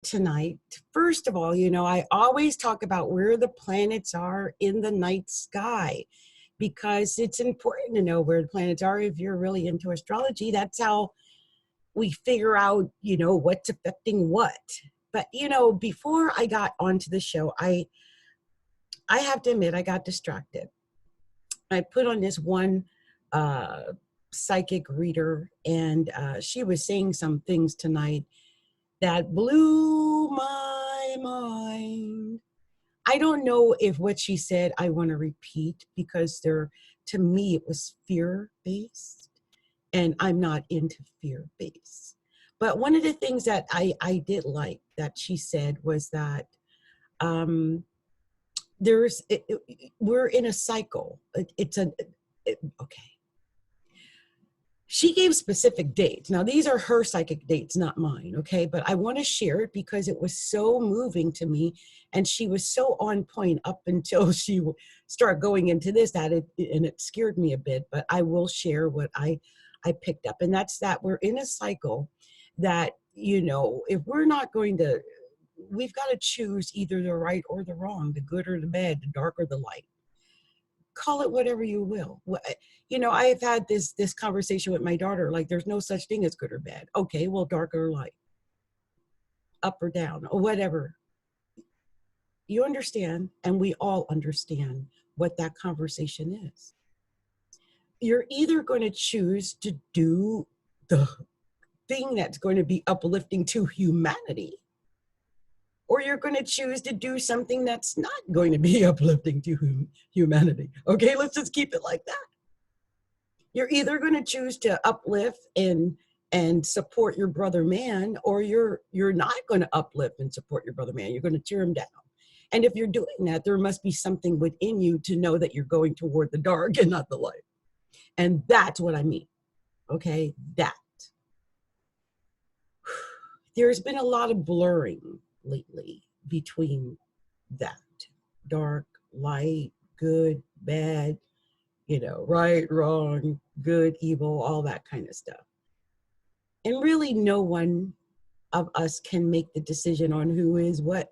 tonight. First of all, you know, I always talk about where the planets are in the night sky because it's important to know where the planets are if you're really into astrology. That's how we figure out, you know, what's affecting what. But, you know, before I got onto the show, I have to admit I got distracted. I put on this one psychic reader, and she was saying some things tonight that blew my mind. I don't know if what she said I want to repeat because to me, it was fear based, and I'm not into fear based. But one of the things that I did like that she said was that um, we're in a cycle. Okay. She gave specific dates. Now, these are her psychic dates, not mine, okay? But I want to share it because it was so moving to me, and she was so on point up until she started going into this, and it scared me a bit, but I will share what I picked up, and that's that we're in a cycle that, you know, if we're not going to, we've got to choose either the right or the wrong, the good or the bad, the dark or the light. Call it whatever you will. You know, I have had this conversation with my daughter, like there's no such thing as good or bad. Okay, well, dark or light, up or down, or whatever. You understand, and we all understand what that conversation is. You're either going to choose to do the thing that's going to be uplifting to humanity, or you're going to choose to do something that's not going to be uplifting to humanity. Okay, let's just keep it like that. You're either going to choose to uplift and support your brother man, or you're not going to uplift and support your brother man. You're going to tear him down. And if you're doing that, there must be something within you to know that you're going toward the dark and not the light. And that's what I mean. Okay, that. There's been a lot of blurring lately between that. Dark, light, good, bad, you know, right, wrong, good, evil, all that kind of stuff. And really no one of us can make the decision on who is what.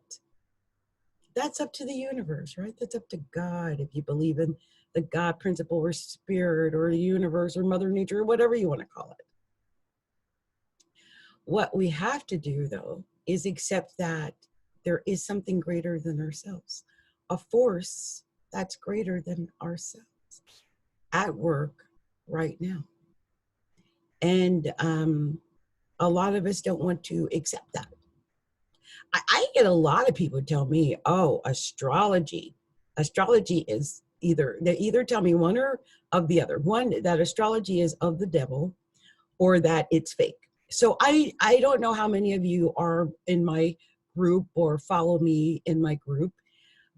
That's up to the universe, right? That's up to God, if you believe in the God principle or spirit or the universe or Mother Nature or whatever you want to call it. What we have to do, though, is accept that there is something greater than ourselves, a force that's greater than ourselves at work right now. And a lot of us don't want to accept that. I get a lot of people tell me, oh, astrology is they either tell me one or of the other. One, that astrology is of the devil, or that it's fake. So I don't know how many of you are in my group or follow me in my group,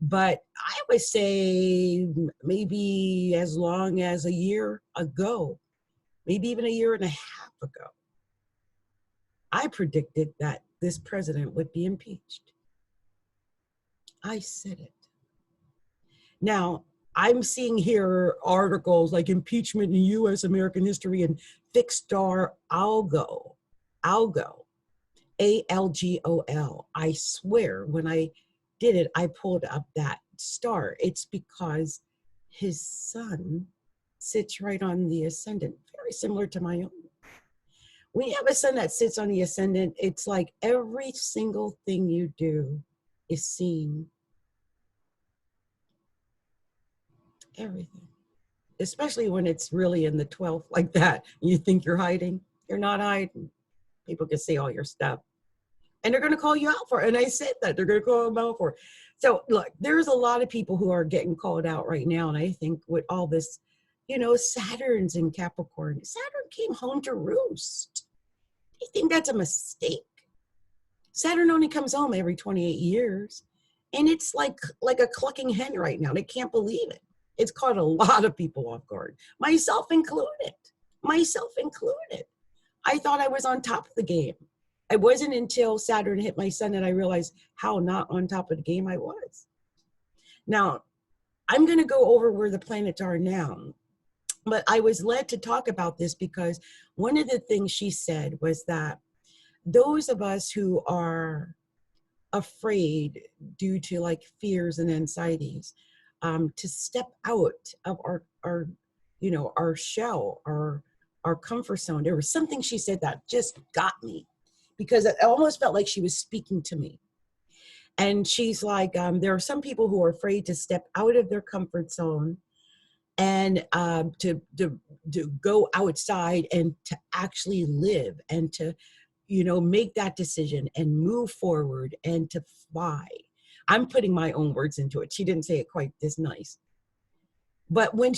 but I would say maybe as long as a year ago, maybe even a year and a half ago, I predicted that this president would be impeached. I said it. Now, I'm seeing here articles like impeachment in U.S. American history and fixed star algo, ALGOL. I swear when I did it, I pulled up that star. It's because his sun sits right on the ascendant, very similar to my own. When you have a sun that sits on the ascendant, it's like every single thing you do is seen. Everything. Especially when it's really in the 12th like that. You think you're hiding. You're not hiding. People can see all your stuff. And they're going to call you out for it. And I said that. They're going to call them out for it. So look, there's a lot of people who are getting called out right now. And I think with all this, you know, Saturn's in Capricorn. Saturn came home to roost. I think that's a mistake. Saturn only comes home every 28 years. And it's like a clucking hen right now. They can't believe it. It's caught a lot of people off guard, myself included. I thought I was on top of the game. It wasn't until Saturn hit my sun that I realized how not on top of the game I was. Now, I'm going to go over where the planets are now, but I was led to talk about this because one of the things she said was that those of us who are afraid due to like fears and anxieties, to step out of our you know, our shell, our comfort zone. There was something she said that just got me, because it almost felt like she was speaking to me. And she's like, there are some people who are afraid to step out of their comfort zone and to go outside and to actually live and to, you know, make that decision and move forward and to fly. I'm putting my own words into it. She didn't say it quite this nice. But when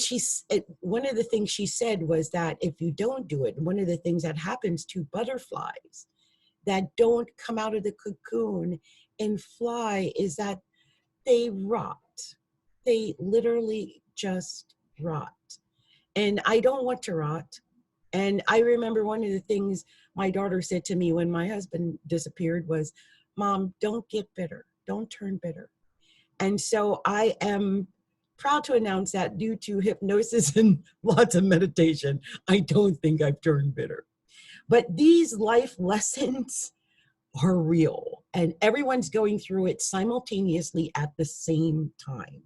one of the things she said was that if you don't do it, one of the things that happens to butterflies that don't come out of the cocoon and fly is that they rot. They literally just rot. And I don't want to rot. And I remember one of the things my daughter said to me when my husband disappeared was, Mom, don't get bitter. Don't turn bitter. And so I am proud to announce that due to hypnosis and lots of meditation, I don't think I've turned bitter. But these life lessons are real, and everyone's going through it simultaneously at the same time.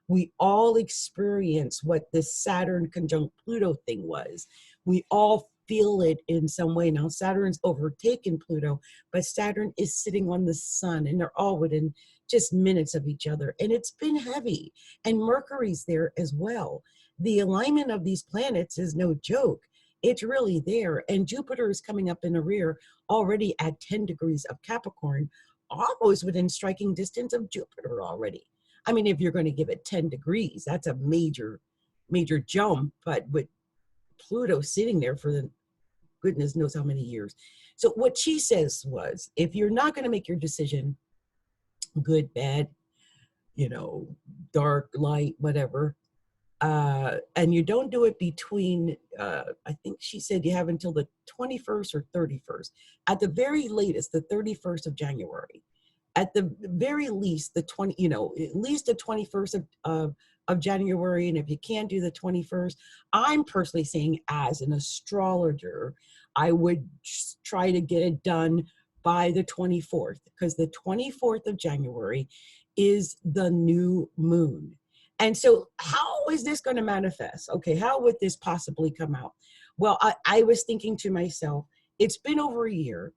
We all experience what this Saturn conjunct Pluto thing was. We all feel it in some way. Now, Saturn's overtaken Pluto, but Saturn is sitting on the sun, and they're all within just minutes of each other. And it's been heavy, and Mercury's there as well. The alignment of these planets is no joke. It's really there. And Jupiter is coming up in the rear already at 10 degrees of Capricorn, almost within striking distance of Jupiter already. I mean, if you're going to give it 10 degrees, that's a major, major jump. But with Pluto sitting there for the goodness knows how many years. So what she says was, if you're not going to make your decision, good, bad, you know, dark, light, whatever, and you don't do it between, I think she said you have until the 21st or 31st. At the very latest, the 31st of January. At the very least, the 20, you know, at least the 21st of January. And if you can't do the 21st, I'm personally saying as an astrologer, I would try to get it done by the 24th, because the 24th of January is the new moon. And so how is this going to manifest? Okay, how would this possibly come out? Well, I was thinking to myself, it's been over a year.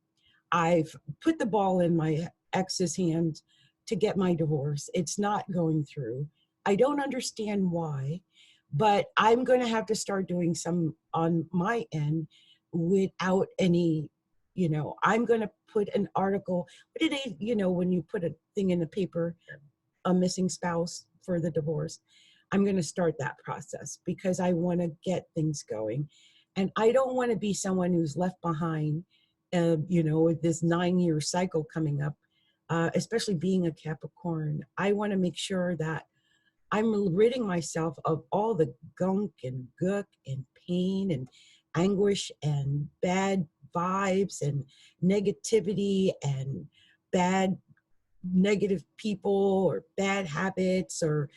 I've put the ball in my ex's hand to get my divorce. It's not going through. I don't understand why, but I'm going to have to start doing some on my end without any, you know, I'm going to put an article. What did they, you know, when you put a thing in the paper, a missing spouse for the divorce, I'm going to start that process because I want to get things going. And I don't want to be someone who's left behind, you know, with this 9-year cycle coming up, especially being a Capricorn. I want to make sure that I'm ridding myself of all the gunk and gook and pain and anguish and bad vibes and negativity and bad negative people or bad habits or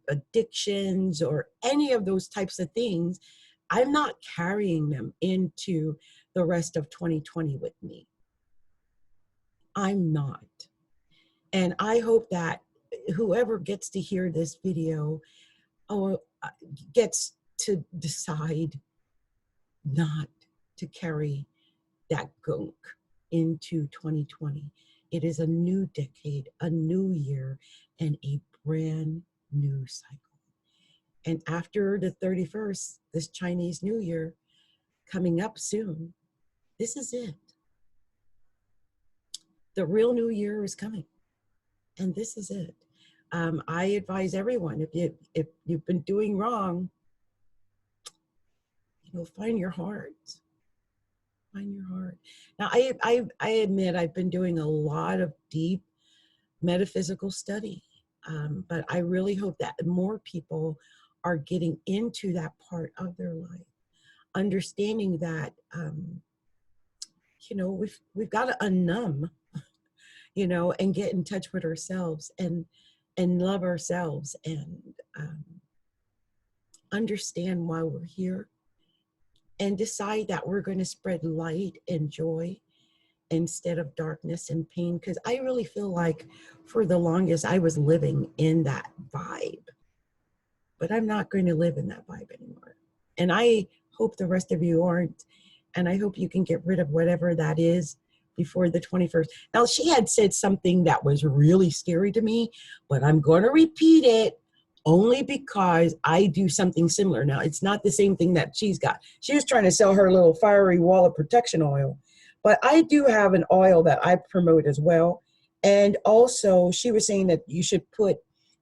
addictions or any of those types of things. I'm not carrying them into the rest of 2020 with me. I'm not. And I hope that whoever gets to hear this video or gets to decide not to carry that gunk into 2020. It is a new decade, a new year, and a brand new cycle. And after the 31st, this Chinese New Year coming up soon, this is it. The real new year is coming, and this is it. I advise everyone, if you've been doing wrong, you know, find your heart. Find your heart. Now, I admit I've been doing a lot of deep metaphysical study, but I really hope that more people are getting into that part of their life, understanding that, you know, we've got to unnumb, you know, and get in touch with ourselves and love ourselves and understand why we're here and decide that we're going to spread light and joy instead of darkness and pain, because I really feel like for the longest I was living in that vibe, but I'm not going to live in that vibe anymore. And I hope the rest of you aren't. And I hope you can get rid of whatever that is before the 21st. Now, she had said something that was really scary to me, but I'm going to repeat it only because I do something similar. Now, it's not the same thing that she's got. She was trying to sell her little fiery wall of protection oil, but I do have an oil that I promote as well. And also, she was saying that you should put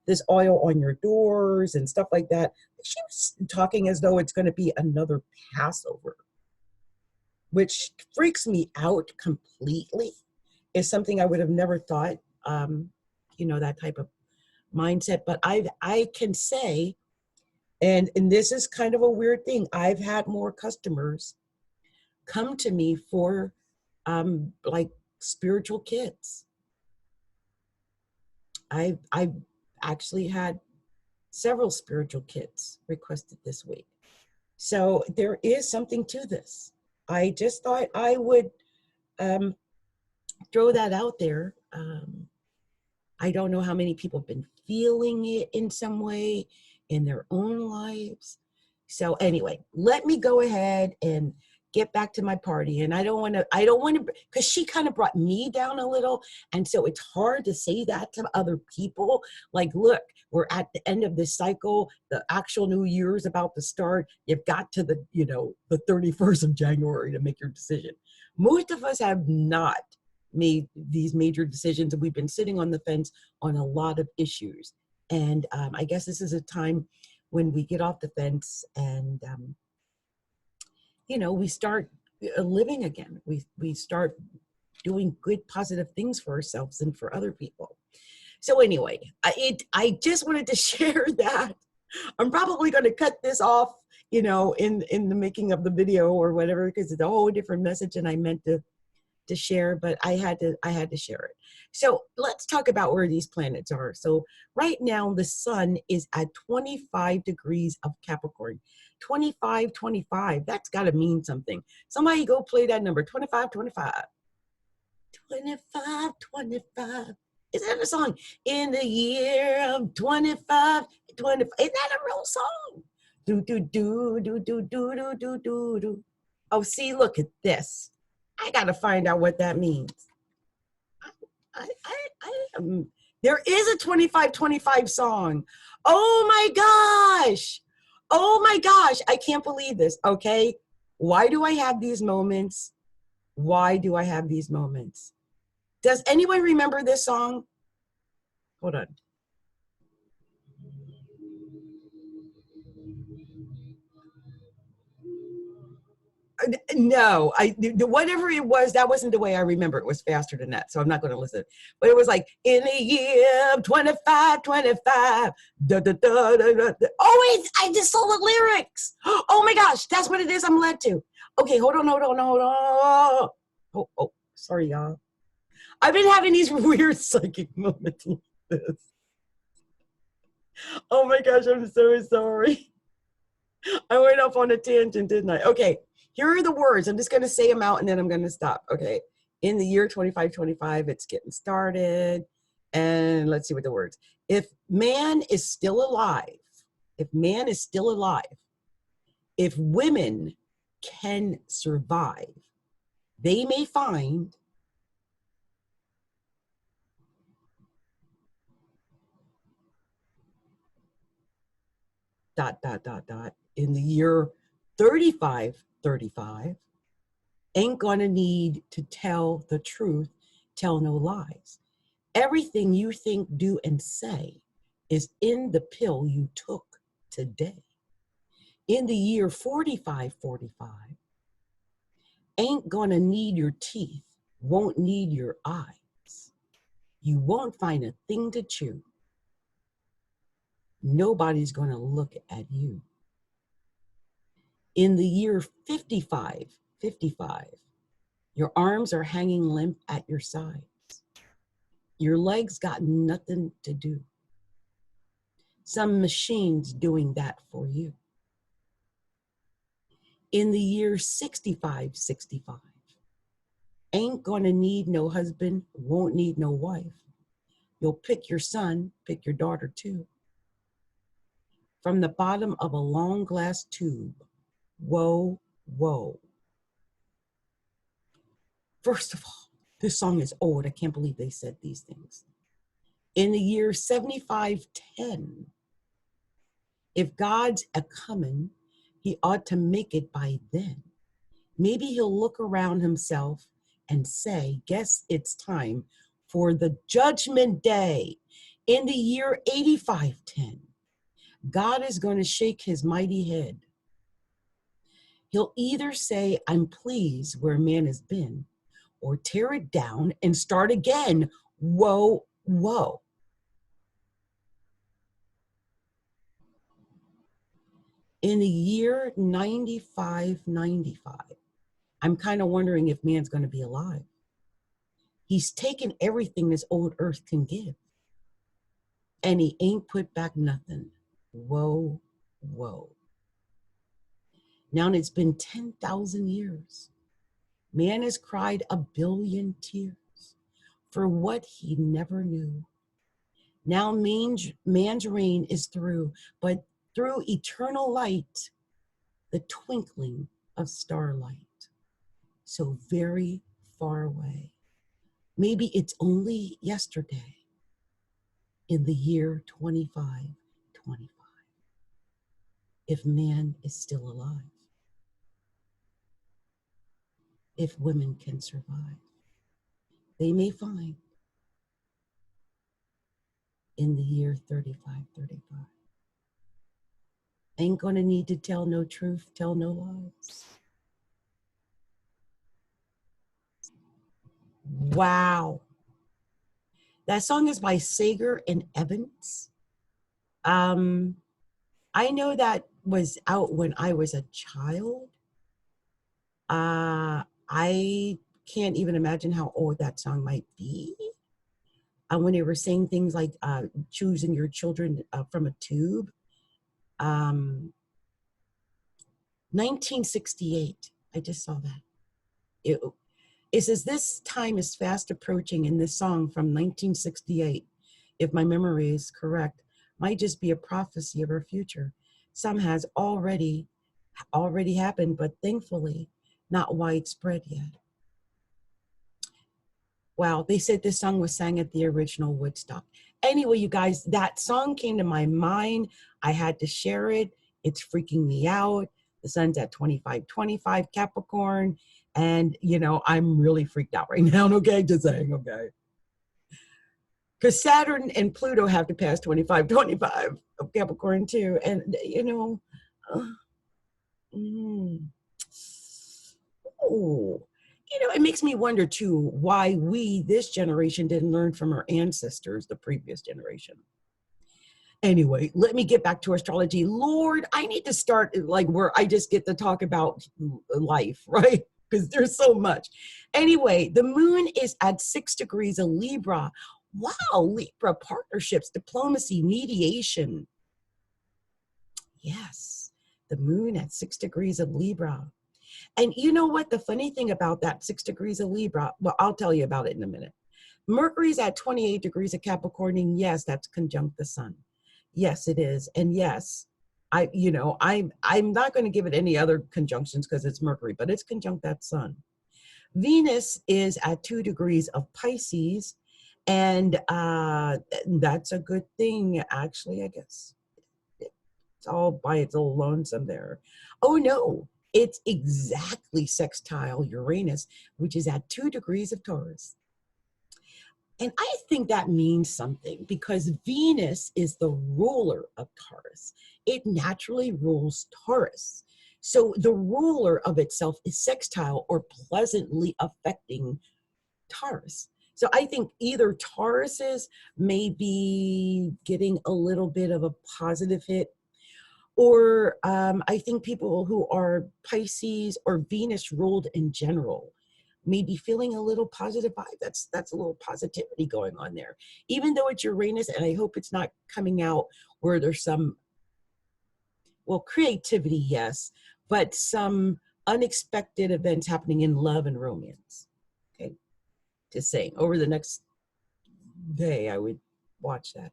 this oil on your doors and stuff like that. She was talking as though it's going to be another Passover, which freaks me out completely. It's something I would have never thought, that type of mindset. But I can say, and this is kind of a weird thing, I've had more customers come to me for like spiritual kits. I've actually had several spiritual kits requested this week. So there is something to this. I just thought I would throw that out there. I don't know how many people have been feeling it in some way in their own lives. So anyway, let me go ahead and get back to my party. And I don't want to, because she kind of brought me down a little. And so it's hard to say that to other people. Like, look, we're at the end of this cycle. The actual new year is about to start. You've got to the 31st of January to make your decision. Most of us have not made these major decisions, and we've been sitting on the fence on a lot of issues. And I guess this is a time when we get off the fence and we start living again. We start doing good, positive things for ourselves and for other people. So anyway, I just wanted to share that. I'm probably going to cut this off, in the making of the video or whatever, because it's a whole different message than I meant to share, but I had to share it. So let's talk about where these planets are. So right now the sun is at 25 degrees of Capricorn. 25, 25, that's got to mean something. Somebody go play that number, 25, 25. 25, 25. Is that a song? In the year of 25, 25. Is that a real song? Do, do, do, do, do, do, do, do, do, do. Oh, see, look at this. I got to find out what that means. There is a 25-25 song. Oh my gosh. Oh my gosh. I can't believe this. Okay. Why do I have these moments? Why do I have these moments? Does anyone remember this song? Hold on. No, whatever it was, that wasn't the way I remember. It was faster than that, so I'm not going to listen. But it was like, in the year of 25, 25. Da, da, da, da, da, da. Oh, wait, I just saw the lyrics. Oh my gosh, that's what it is I'm led to. Okay, hold on. Oh, sorry, y'all. I've been having these weird psychic moments like this. Oh my gosh, I'm so sorry. I went off on a tangent, didn't I? Okay. Here are the words. I'm just going to say them out and then I'm going to stop. Okay. In the year 2525, it's getting started. And let's see what the words. If man is still alive, if women can survive, they may find in the year 3535, ain't gonna need to tell the truth, tell no lies. Everything you think, do, and say is in the pill you took today. In the year 4545, ain't gonna need your teeth, won't need your eyes. You won't find a thing to chew. Nobody's gonna look at you. In the year 5555, your arms are hanging limp at your sides. Your legs got nothing to do. Some machine's doing that for you. In the year 6565, Ain't gonna need no husband, won't need no wife. You'll pick your son, pick your daughter too. From the bottom of a long glass tube. Whoa, whoa. First of all, this song is old. I can't believe they said these things. In the year 7510, if God's a comin', he ought to make it by then. Maybe he'll look around himself and say, guess it's time for the judgment day. In the year 8510, God is going to shake his mighty head. He'll either say, I'm pleased where man has been, or tear it down and start again. Whoa, whoa. In the year 9595, I'm kind of wondering if man's going to be alive. He's taken everything this old earth can give, and he ain't put back nothing. Whoa, whoa. Now it's been 10,000 years. Man has cried a billion tears for what he never knew. Now man's reign is through, but through eternal light, the twinkling of starlight. So very far away. Maybe it's only yesterday in the year 2525, if man is still alive, if women can survive, they may find in the year 3535. Ain't gonna need to tell no truth, tell no lies. Wow. That song is by Sager and Evans. I know that was out when I was a child. I can't even imagine how old that song might be. When they were saying things like choosing your children from a tube. 1968, I just saw that. It says, this time is fast approaching, in this song from 1968, if my memory is correct, might just be a prophecy of our future. Some has already happened, but thankfully not widespread yet. Wow, they said this song was sang at the original Woodstock. Anyway, you guys, that song came to my mind. I had to share it. It's freaking me out. The sun's at 2525 Capricorn. And, you know, I'm really freaked out right now. Okay, just saying, okay. Because Saturn and Pluto have to pass 2525 of Capricorn too. And, you know, you know, it makes me wonder too why we, this generation, didn't learn from our ancestors, the previous generation. Anyway, let me get back to astrology. Lord, I need to start like where I just get to talk about life, right? Because there's so much. Anyway, the moon is at 6 degrees of Libra. Wow, Libra, partnerships, diplomacy, mediation. Yes, the moon at 6 degrees of Libra. And you know what? The funny thing about that 6 degrees of Libra, well, I'll tell you about it in a minute. Mercury's at 28 degrees of Capricorn, and yes, that's conjunct the sun. Yes, it is. And yes, I'm not going to give it any other conjunctions because it's Mercury, but it's conjunct that sun. Venus is at 2 degrees of Pisces, and that's a good thing, actually, I guess. It's all by its old lonesome there. Oh, no. It's exactly sextile Uranus, which is at 2 degrees of Taurus. And I think that means something because Venus is the ruler of Taurus. It naturally rules Taurus. So the ruler of itself is sextile or pleasantly affecting Taurus. So I think either Tauruses may be getting a little bit of a positive hit, or I think people who are Pisces or Venus ruled in general may be feeling a little positive vibe. That's a little positivity going on there. Even though it's Uranus, and I hope it's not coming out where there's some, well, creativity, yes, but some unexpected events happening in love and romance. Okay. Just saying, over the next day, I would watch that.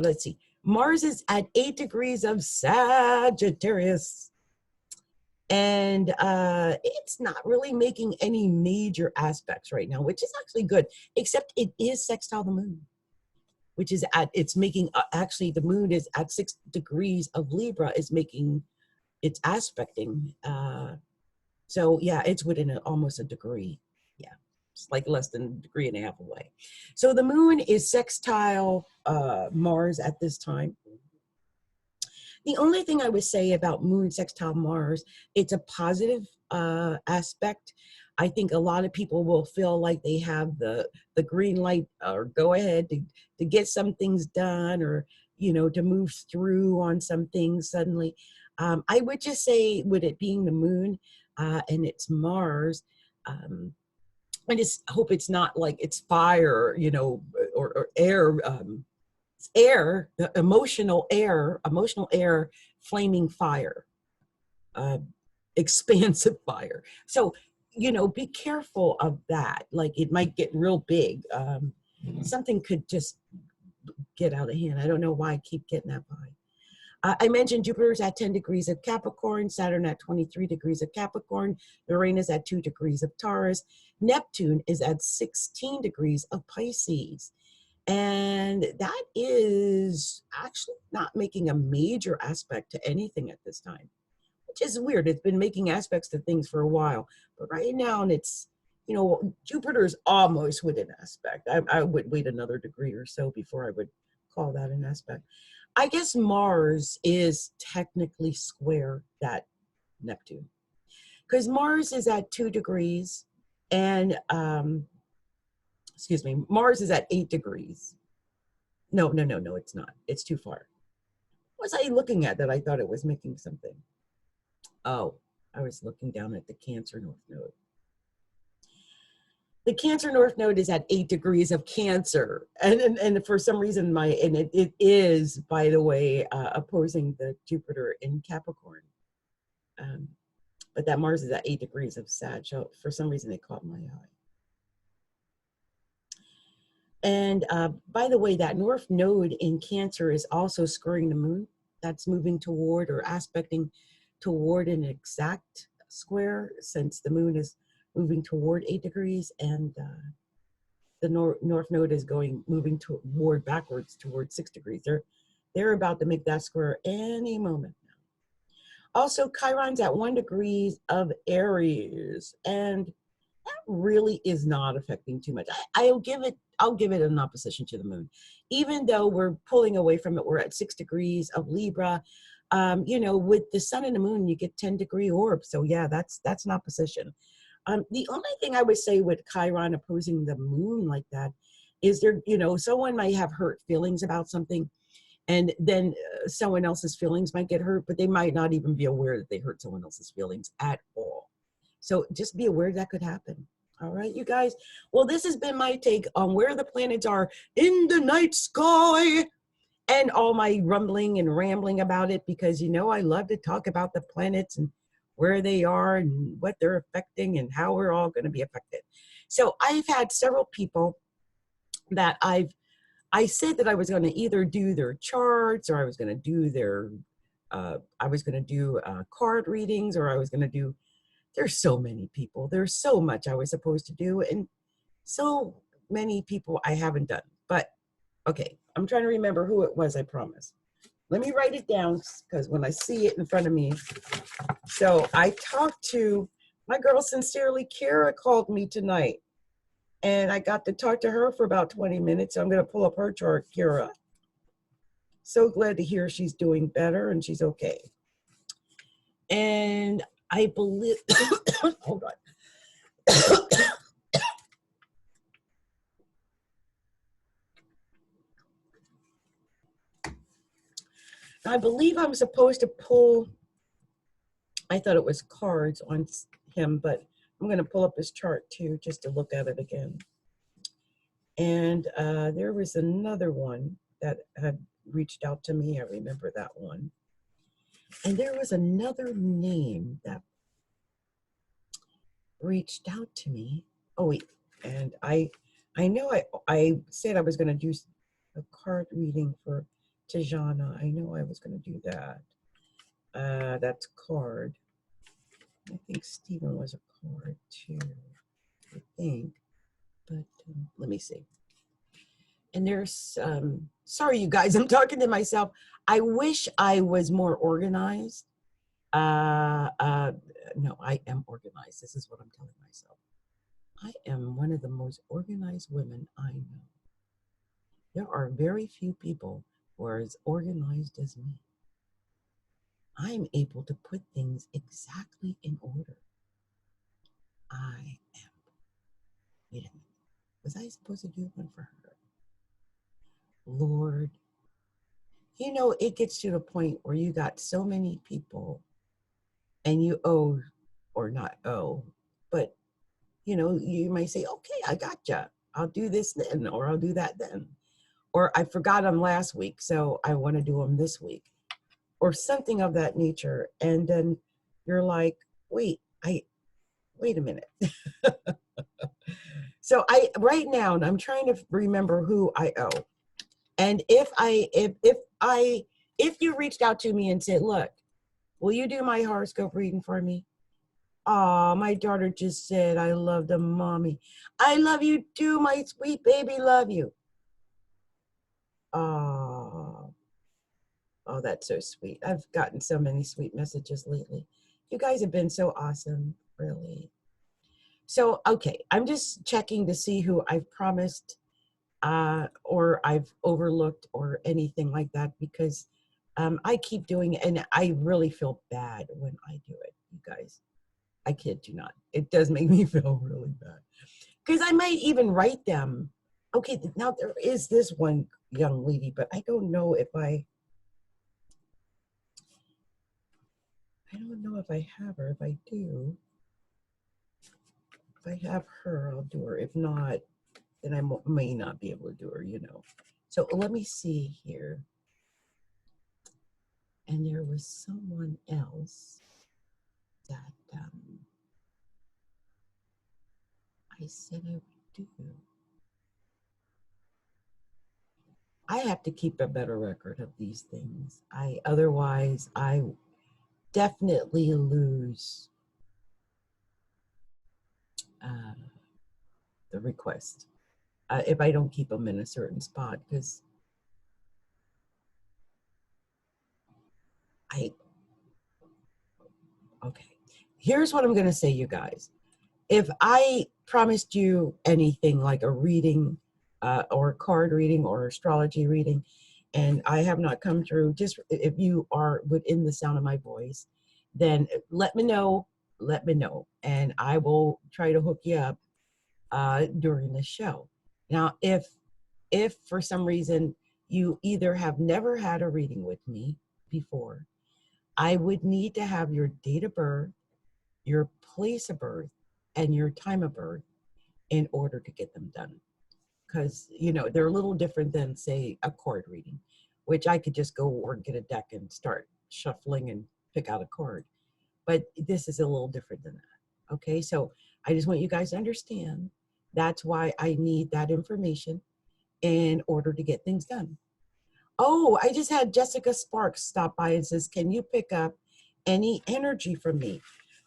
Let's see. Mars is at 8 degrees of Sagittarius. And it's not really making any major aspects right now, which is actually good, except it is sextile the moon, which is it's making, actually the moon is at 6 degrees of Libra, is making, it's aspecting. So yeah, it's within almost a degree. Yeah, it's like less than a degree and a half away. So the moon is sextile Mars at this time. The only thing I would say about moon sextile Mars, it's a positive aspect. I think a lot of people will feel like they have the green light or go ahead to get some things done, or, you know, to move through on some things suddenly. I would just say, with it being the moon and it's Mars, I just hope it's not like it's fire, you know, or air. Air, the emotional air, flaming fire, expansive fire. So, you know, be careful of that. Like, it might get real big. Something could just get out of hand. I don't know why I keep getting that vibe. I mentioned Jupiter's at 10 degrees of Capricorn, Saturn at 23 degrees of Capricorn, Uranus at 2 degrees of Taurus, Neptune is at 16 degrees of Pisces. And that is actually not making a major aspect to anything at this time, which is weird. It's been making aspects to things for a while, but right now it's, you know, Jupiter's almost with an aspect. I would wait another degree or so before I would call that an aspect. I guess Mars is technically square that Neptune, because Mars is at 2 degrees and excuse me, Mars is at 8 degrees. No, it's not. It's too far. What was I looking at that I thought it was making something? Oh, I was looking down at the Cancer North Node. The Cancer North Node is at 8 degrees of Cancer. And for some reason, it is, by the way, opposing the Jupiter in Capricorn. But that Mars is at 8 degrees of Sag. So for some reason, it caught my eye. And by the way, that North Node in Cancer is also squaring the moon. That's moving toward, or aspecting toward, an exact square, since the moon is moving toward 8 degrees, and the North Node is moving toward backwards toward 6 degrees. They're about to make that square any moment now. Also, Chiron's at 1 degree of Aries, and that really is not affecting too much. I'll give it an opposition to the moon. Even though we're pulling away from it, we're at 6 degrees of Libra. You know, with the sun and the moon, you get 10-degree orbs. So yeah, that's an opposition. The only thing I would say with Chiron opposing the moon like that is there, you know, someone might have hurt feelings about something, and then someone else's feelings might get hurt, but they might not even be aware that they hurt someone else's feelings at all. So just be aware that could happen. All right, you guys. Well, this has been my take on where the planets are in the night sky, and all my rumbling and rambling about it, because, you know, I love to talk about the planets and where they are and what they're affecting and how we're all going to be affected. So I've had several people that I said that I was going to either do their charts, or I was going to do their, card readings, or I was going to do, there's so many people. There's so much I was supposed to do, and so many people I haven't done. But okay, I'm trying to remember who it was, I promise. Let me write it down, because when I see it in front of me. So I talked to my girl Sincerely, Kara called me tonight, and I got to talk to her for about 20 minutes. So I'm going to pull up her chart, Kara. So glad to hear she's doing better and she's okay. And I believe, hold on. I believe I'm supposed to pull, I thought it was cards on him, but I'm going to pull up his chart too, just to look at it again. And there was another one that had reached out to me. I remember that one. And there was another name that reached out to me. Oh, wait. And I know I said I was going to do a card reading for Tijana. I know I was going to do that. That's card. I think Stephen was a card too, I think. But let me see. And there's, sorry, you guys, I'm talking to myself. I wish I was more organized. No, I am organized. This is what I'm telling myself. I am one of the most organized women I know. There are very few people who are as organized as me. I'm able to put things exactly in order. I am. Wait a minute. Was I supposed to do one for her? Lord, you know, it gets to the point where you got so many people and you owe or not owe, but you know, you might say, okay, I gotcha. I'll do this then, or I'll do that then. Or I forgot them last week, so I want to do them this week, or something of that nature. And then you're like, wait a minute. So right now, I'm trying to remember who I owe. And if you reached out to me and said, look, will you do my horoscope reading for me? Oh, my daughter just said, I love the mommy. I love you too, my sweet baby, love you. Oh, that's so sweet. I've gotten so many sweet messages lately. You guys have been so awesome, really. So, okay, I'm just checking to see who I've promised or I've overlooked or anything like that, because I keep doing it and I really feel bad when I do it, you guys. I kid you not. It does make me feel really bad. Because I might even write them. Okay, now there is this one young lady, but I don't know if I don't know if I have her. If I do, if I have her, I'll do her. If not, then I may not be able to do her, you know. So let me see here. And there was someone else that I said I would do. I have to keep a better record of these things. Otherwise I definitely lose the request if I don't keep them in a certain spot, because okay, here's what I'm going to say, you guys. If I promised you anything like a reading or a card reading or astrology reading, and I have not come through, just if you are within the sound of my voice, then let me know, and I will try to hook you up during the show. Now, if for some reason you either have never had a reading with me before, I would need to have your date of birth, your place of birth, and your time of birth in order to get them done. Because, you know, they're a little different than, say, a card reading, which I could just go or get a deck and start shuffling and pick out a card. But this is a little different than that. Okay, so I just want you guys to understand that's why I need that information in order to get things done. Oh, I just had Jessica Sparks stop by and says, can you pick up any energy from me?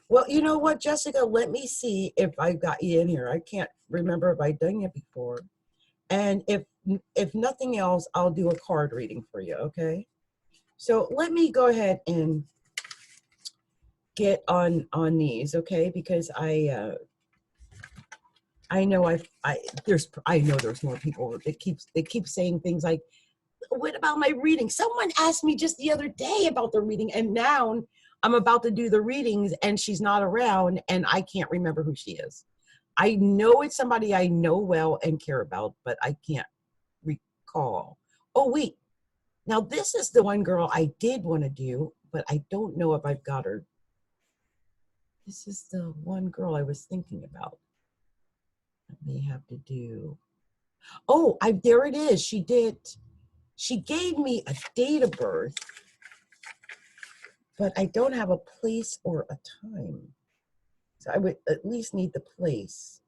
Well, you know what, Jessica, let me see if I got you in here. I can't remember if I've done it before. And if nothing else, I'll do a card reading for you, okay? So let me go ahead and get on these, okay? Because I know I know there's more people that keep saying things like, what about my reading? Someone asked me just the other day about the reading, and now I'm about to do the readings and she's not around and I can't remember who she is. I know it's somebody I know well and care about, but I can't recall. Oh, wait. Now, this is the one girl I did want to do, but I don't know if I've got her. This is the one girl I was thinking about. I may have to do. Oh, there it is. She gave me a date of birth, but I don't have a place or a time. So I would at least need the place.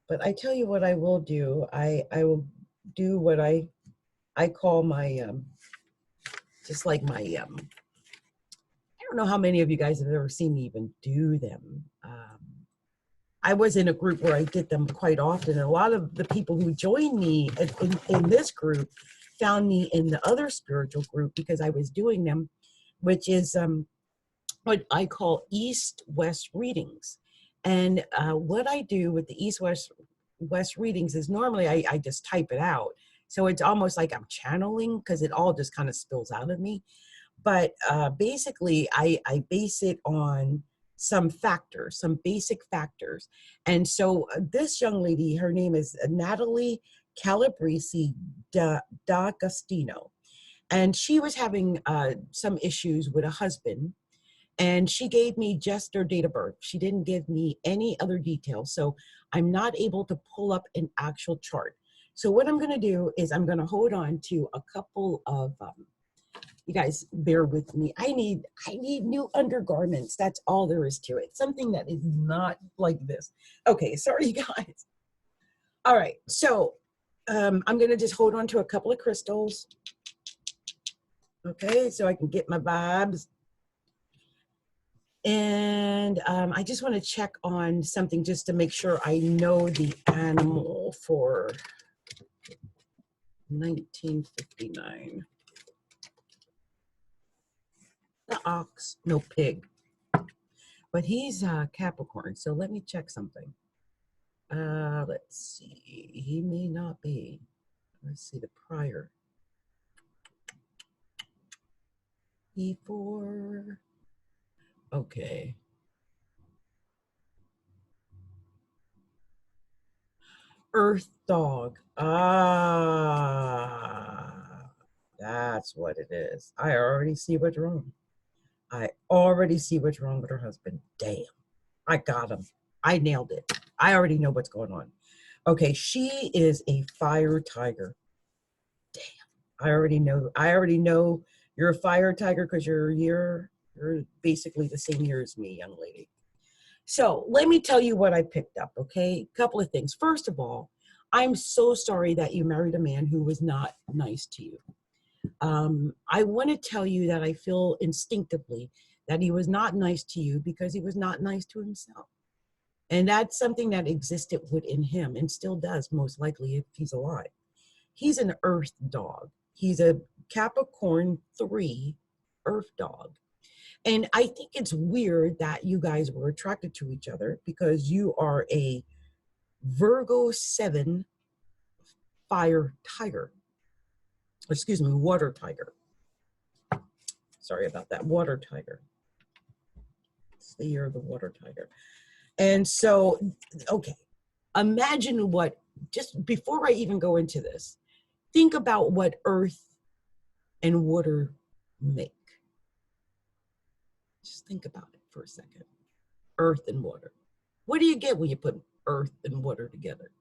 But I tell you what I will do. I will do what I call my just like my I don't know how many of you guys have ever seen me even do them. I was in a group where I did them quite often, and a lot of the people who joined me in this group found me in the other spiritual group because I was doing them, which is what I call East-West readings. And what I do with the East-West readings is normally I just type it out. So it's almost like I'm channeling because it all just kind of spills out of me. But basically, I base it on some factors, some basic factors. And so this young lady, her name is Natalie Calabresi D'Agostino. And she was having some issues with a husband. And she gave me just her date of birth. She didn't give me any other details. So I'm not able to pull up an actual chart. So what I'm going to do is I'm going to hold on to a couple of you guys bear with me. I need new undergarments. That's all there is to it. Something that is not like this. Okay, sorry, guys. All right, so I'm going to just hold on to a couple of crystals. Okay, so I can get my vibes. And I just want to check on something just to make sure I know the animal for 1959. The ox, no pig. But he's Capricorn, so let me check something. Let's see. He may not be. Let's see the prior. E4. Okay. Earth dog. Ah, that's what it is. I already see what's wrong. I already see what's wrong with her husband. Damn. I got him. I nailed it. I already know what's going on. Okay, she is a fire tiger. Damn. I already know you're a fire tiger because you're basically the same year as me, young lady. So let me tell you what I picked up, okay? A couple of things. First of all, I'm so sorry that you married a man who was not nice to you. I want to tell you that I feel instinctively that he was not nice to you because he was not nice to himself. And that's something that existed within him and still does, most likely, if he's alive. He's an earth dog. He's a Capricorn 3 earth dog. And I think it's weird that you guys were attracted to each other because you are a Virgo 7 fire tiger. Excuse me, water tiger. Sorry about that, water tiger. It's the year of the water tiger. And so, okay, imagine what, just before I even go into this, think about what earth and water make. Just think about it for a second. Earth and water. What do you get when you put earth and water together?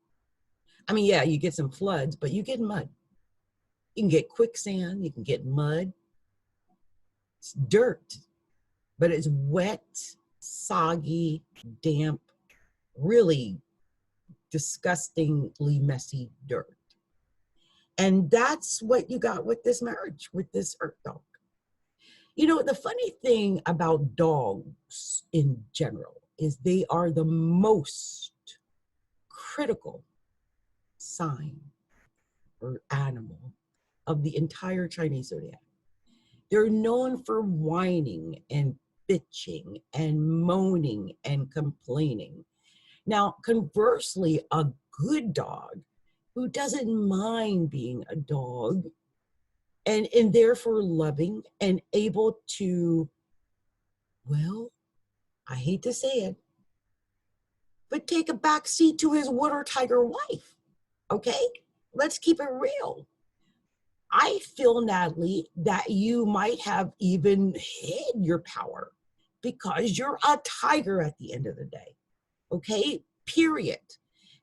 I mean, yeah, you get some floods, but you get mud. You can get quicksand, you can get mud. It's dirt, but it's wet, soggy, damp, really disgustingly messy dirt. And that's what you got with this marriage, with this earth dog. You know, the funny thing about dogs in general is they are the most critical sign or animal of the entire Chinese zodiac. They're known for whining and bitching and moaning and complaining. Now, conversely, a good dog who doesn't mind being a dog and therefore loving and able to, well, I hate to say it, but take a back seat to his water tiger wife. Okay? Let's keep it real. I feel, Natalie, that you might have even hid your power because you're a tiger at the end of the day. Okay? Period.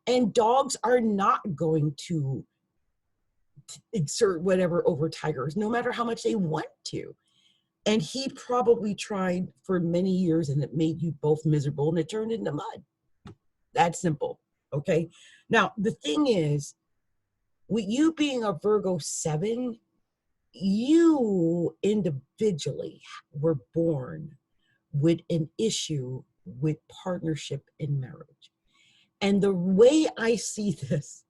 And dogs are not going to exert whatever over tigers, no matter how much they want to. And he probably tried for many years and it made you both miserable and it turned into mud. That's simple. Okay? Now, the thing is, with you being a Virgo 7, you individually were born with an issue with partnership in marriage. And the way I see this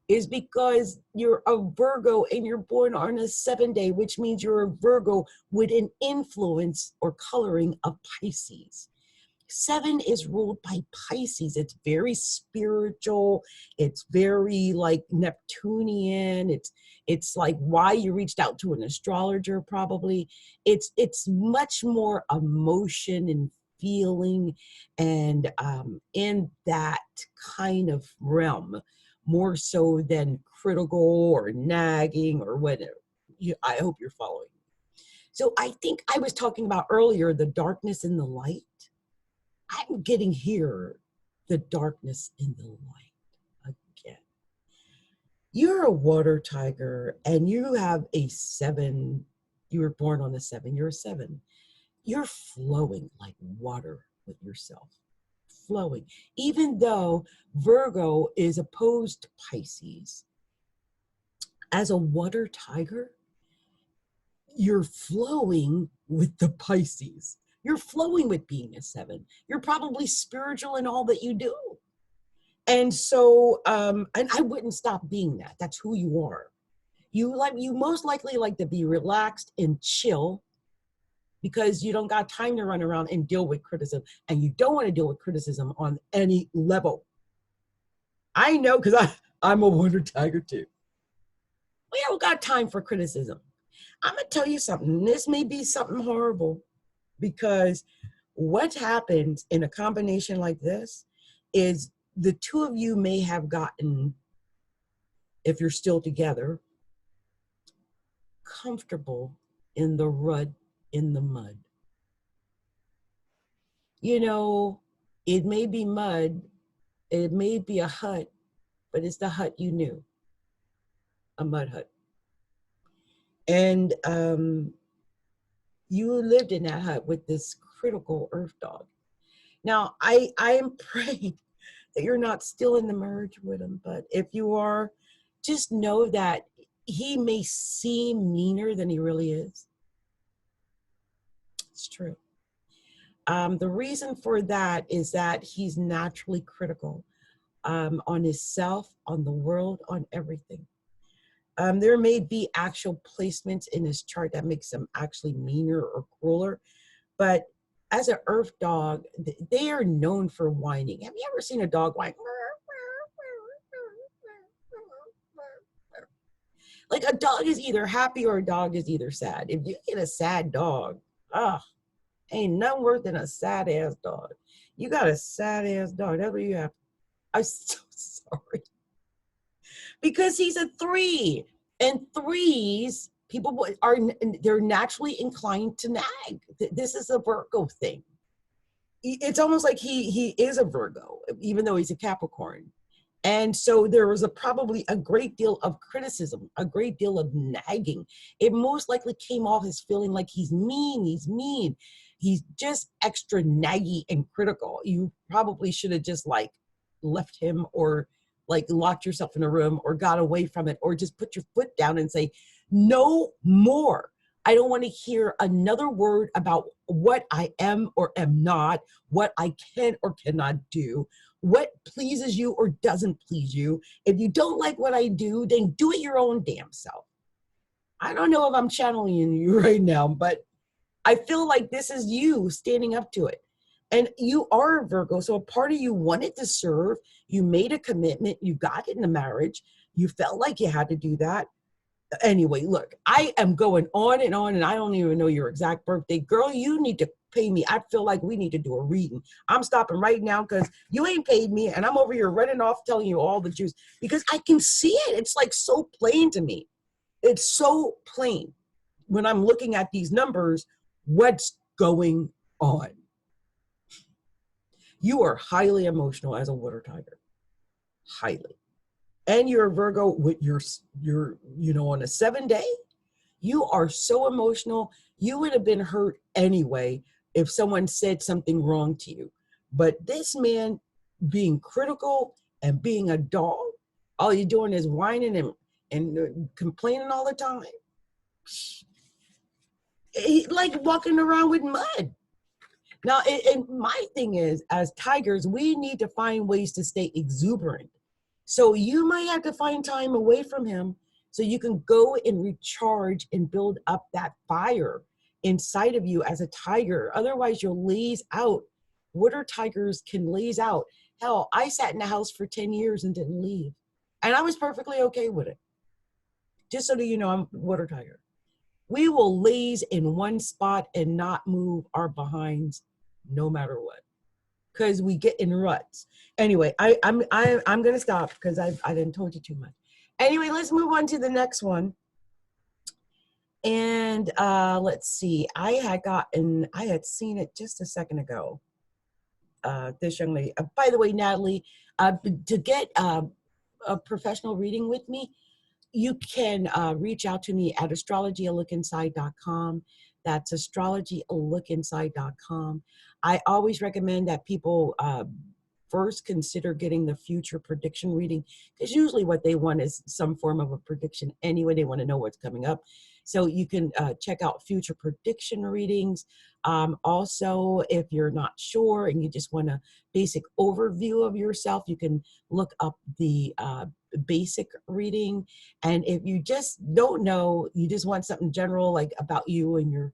is because you're a Virgo and you're born on a 7 day, which means you're a Virgo with an influence or coloring of Pisces. 7 is ruled by Pisces. It's very spiritual. It's very like Neptunian. It's like why you reached out to an astrologer probably. It's much more emotion and feeling and in that kind of realm, more so than critical or nagging or whatever. I hope you're following. So I think I was talking about earlier the darkness and the light. I'm getting here the darkness in the light again. You're a water tiger and you have a 7. You were born on a 7. You're a 7. You're flowing like water with yourself. Flowing. Even though Virgo is opposed to Pisces, as a water tiger, you're flowing with the Pisces. You're flowing with being a 7. You're probably spiritual in all that you do. And so, and I wouldn't stop being that. That's who you are. You most likely like to be relaxed and chill because you don't got time to run around and deal with criticism. And you don't want to deal with criticism on any level. I know because I'm a water tiger too. We don't got time for criticism. I'm going to tell you something. This may be something horrible. Because what happens in a combination like this is the two of you may have gotten, if you're still together, comfortable in the rut, in the mud. You know, it may be mud, it may be a hut, but it's the hut you knew, a mud hut. And you lived in that hut with this critical earth dog. Now, I am praying that you're not still in the marriage with him, but if you are, just know that he may seem meaner than he really is. It's true. The reason for that is that he's naturally critical on himself, on the world, on everything. There may be actual placements in his chart that makes him actually meaner or crueler, but as an earth dog, they are known for whining. Have you ever seen a dog whine? Like a dog is either happy or a dog is either sad. If you get a sad dog, ain't nothing worse than a sad ass dog. You got a sad ass dog. That's what you have. I'm so sorry. Because he's a 3, and 3s, people they're naturally inclined to nag. This is a Virgo thing. It's almost like he is a Virgo, even though he's a Capricorn. And so there was probably a great deal of criticism, a great deal of nagging. It most likely came off as feeling like he's mean. He's just extra naggy and critical. You probably should have just like left him or like locked yourself in a room or got away from it or just put your foot down and say, no more. I don't want to hear another word about what I am or am not, what I can or cannot do, what pleases you or doesn't please you. If you don't like what I do, then do it your own damn self. I don't know if I'm channeling you right now, but I feel like this is you standing up to it. And you are a Virgo, so a part of you wanted to serve. You made a commitment. You got into marriage. You felt like you had to do that. Anyway, look, I am going on, and I don't even know your exact birthday. Girl, you need to pay me. I feel like we need to do a reading. I'm stopping right now because you ain't paid me, and I'm over here running off telling you all the juice because I can see it. It's like so plain to me. It's so plain when I'm looking at these numbers, what's going on. You are highly emotional as a water tiger. Highly. And you're a Virgo with your on a 7-day, you are so emotional. You would have been hurt anyway if someone said something wrong to you. But this man being critical and being a dog, all you're doing is whining and complaining all the time. Like walking around with mud. Now, and my thing is, as tigers, we need to find ways to stay exuberant. So you might have to find time away from him so you can go and recharge and build up that fire inside of you as a tiger. Otherwise, you'll laze out. Water tigers can laze out. Hell, I sat in the house for 10 years and didn't leave. And I was perfectly okay with it. Just so that you know, I'm a water tiger. We will laze in one spot and not move our behinds no matter what, because we get in ruts. Anyway, I'm gonna stop because I didn't told you too much. Anyway, let's move on to the next one. And let's see. I had seen it just a second ago. This young lady. By the way, Natalie, to get a professional reading with me, you can reach out to me at astrologyalookinside.com. That's astrologyalookinside.com. I always recommend that people first consider getting the future prediction reading, because usually what they want is some form of a prediction anyway. They want to know what's coming up. So you can check out future prediction readings. Also, if you're not sure and you just want a basic overview of yourself, you can look up the basic reading. And if you just don't know, you just want something general, like about you and your,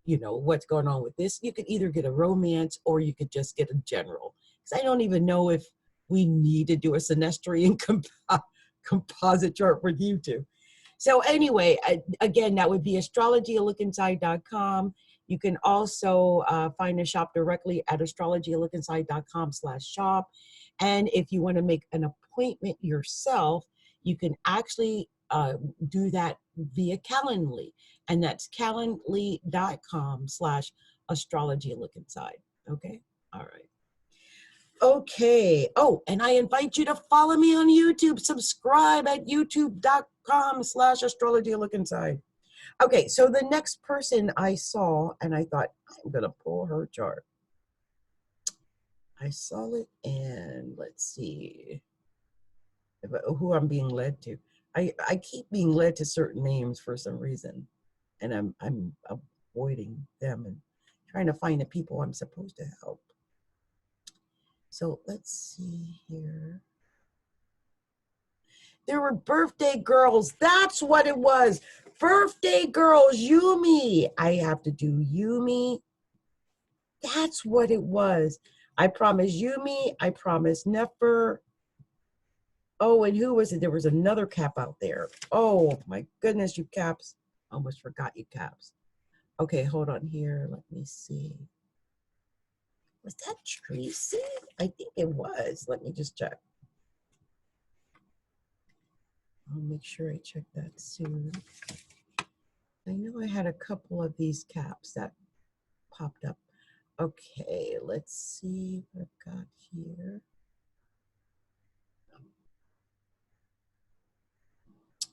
you know, what's going on with this, you could either get a romance or you could just get a general. Because I don't even know if we need to do a Sinestrian composite chart with you two. So anyway, again, that would be astrologyalookinside.com. You can also find a shop directly at astrologyalookinside.com/shop. And if you want to make an appointment yourself, you can actually do that via Calendly. And that's calendly.com/astrologylookinside. Okay? All right. Okay. Oh, and I invite you to follow me on YouTube. Subscribe at youtube.com/astrologylookinside. Okay, so the next person I saw, and I thought, I'm going to pull her chart. I saw it, and let's see who I'm being led to. I keep being led to certain names for some reason, and I'm avoiding them and trying to find the people I'm supposed to help. So let's see here. There were birthday girls. That's what it was. Birthday girls, Yumi. I have to do Yumi. That's what it was. I promised Yumi. I promised Nefer. Oh, and who was it? There was another Cap out there. Oh, my goodness, you Caps. Almost forgot you Caps. Okay, hold on here. Let me see. Was that Tracy? I think it was. Let me just check. I'll make sure I check that soon. I know I had a couple of these Caps that popped up. Okay, let's see what I've got here.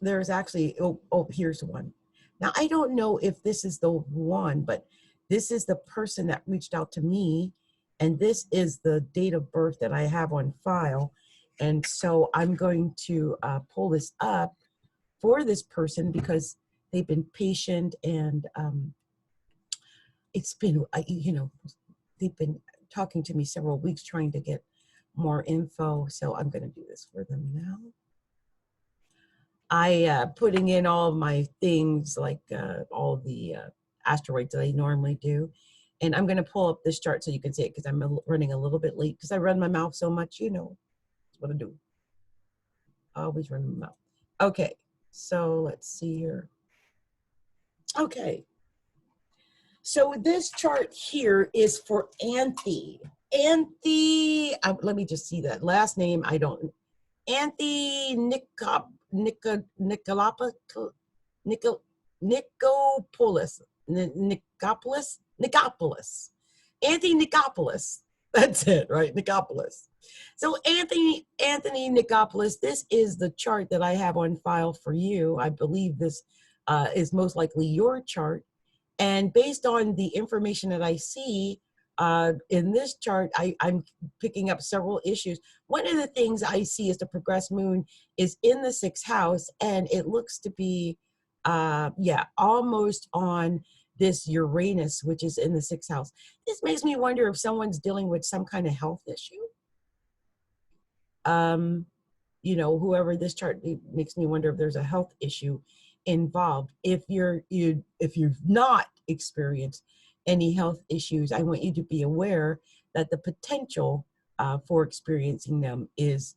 There's actually, oh, here's one. Now, I don't know if this is the one, but this is the person that reached out to me, and this is the date of birth that I have on file. And so I'm going to pull this up for this person because they've been patient, and it's been, you know, they've been talking to me several weeks trying to get more info. So I'm going to do this for them now. Putting in all of my things, like all the asteroids that I normally do. And I'm going to pull up this chart so you can see it, because I'm running a little bit late because I run my mouth so much, you know. That's what I do. I always run my mouth. Okay, so let's see here. Okay. So this chart here is for Anthe. Anthe, let me just see that last name. I don't. Anthe Nicopolis. Anthe Nicopolis. That's it, right? Nicopolis. So Anthony Nicopolis, this is the chart that I have on file for you. I believe this is most likely your chart. And based on the information that I see, in this chart, I'm picking up several issues. One of the things I see is the progressed moon is in the 6th house, and it looks to be, yeah, almost on this Uranus, which is in the 6th house. This makes me wonder if someone's dealing with some kind of health issue. You know, whoever this chart, it makes me wonder if there's a health issue involved. If you've not experienced any health issues, I want you to be aware that the potential for experiencing them is,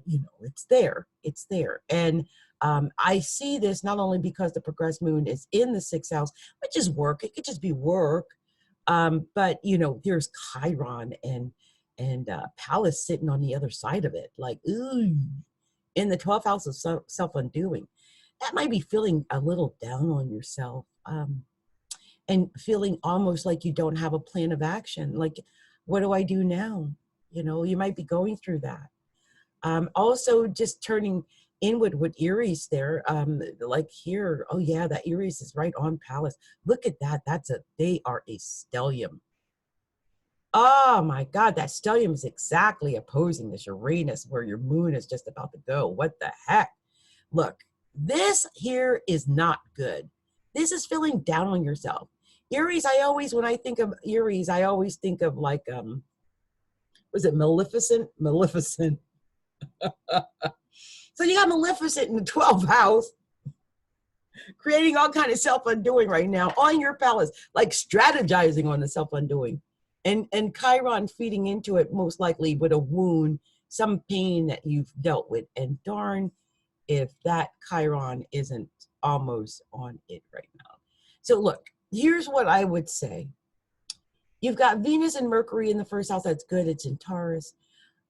you know, it's there. It's there. And I see this not only because the progressed moon is in the 6th house, which is work. It could just be work. But, you know, there's Chiron and Pallas sitting on the other side of it, like, ooh, in the 12th house of self-undoing. That might be feeling a little down on yourself, and feeling almost like you don't have a plan of action. Like, what do I do now? You know, you might be going through that. Also, just turning inward with Aries there, like here, oh yeah, that Aries is right on Pallas. Look at that. They are a stellium. Oh my God, that stellium is exactly opposing this Uranus where your moon is just about to go. What the heck? Look, this here is not good. This is feeling down on yourself. Aries, when I think of Aries, I always think of like, was it Maleficent? Maleficent. So you got Maleficent in the 12th house, creating all kind of self-undoing right now on your palace, like strategizing on the self-undoing. And Chiron feeding into it most likely with a wound, some pain that you've dealt with. And darn if that Chiron isn't almost on it right now. So look, here's what I would say. You've got Venus and Mercury in the 1st house. That's good. It's in Taurus.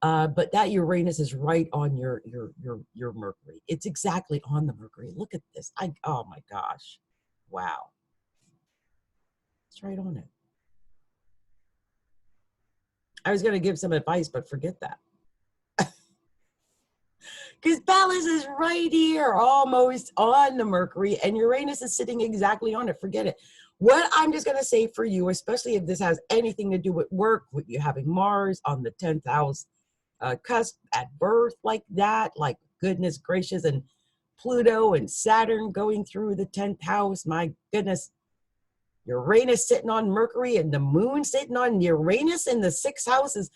But that Uranus is right on your Mercury. It's exactly on the Mercury. Look at this. Oh my gosh. Wow. It's right on it. I was going to give some advice, but forget that. Because Pallas is right here, almost on the Mercury, and Uranus is sitting exactly on it. Forget it. What I'm just going to say for you, especially if this has anything to do with work, with you having Mars on the 10th house cusp at birth like that, like goodness gracious, and Pluto and Saturn going through the 10th house, my goodness. Uranus sitting on Mercury and the moon sitting on Uranus in the 6th house is,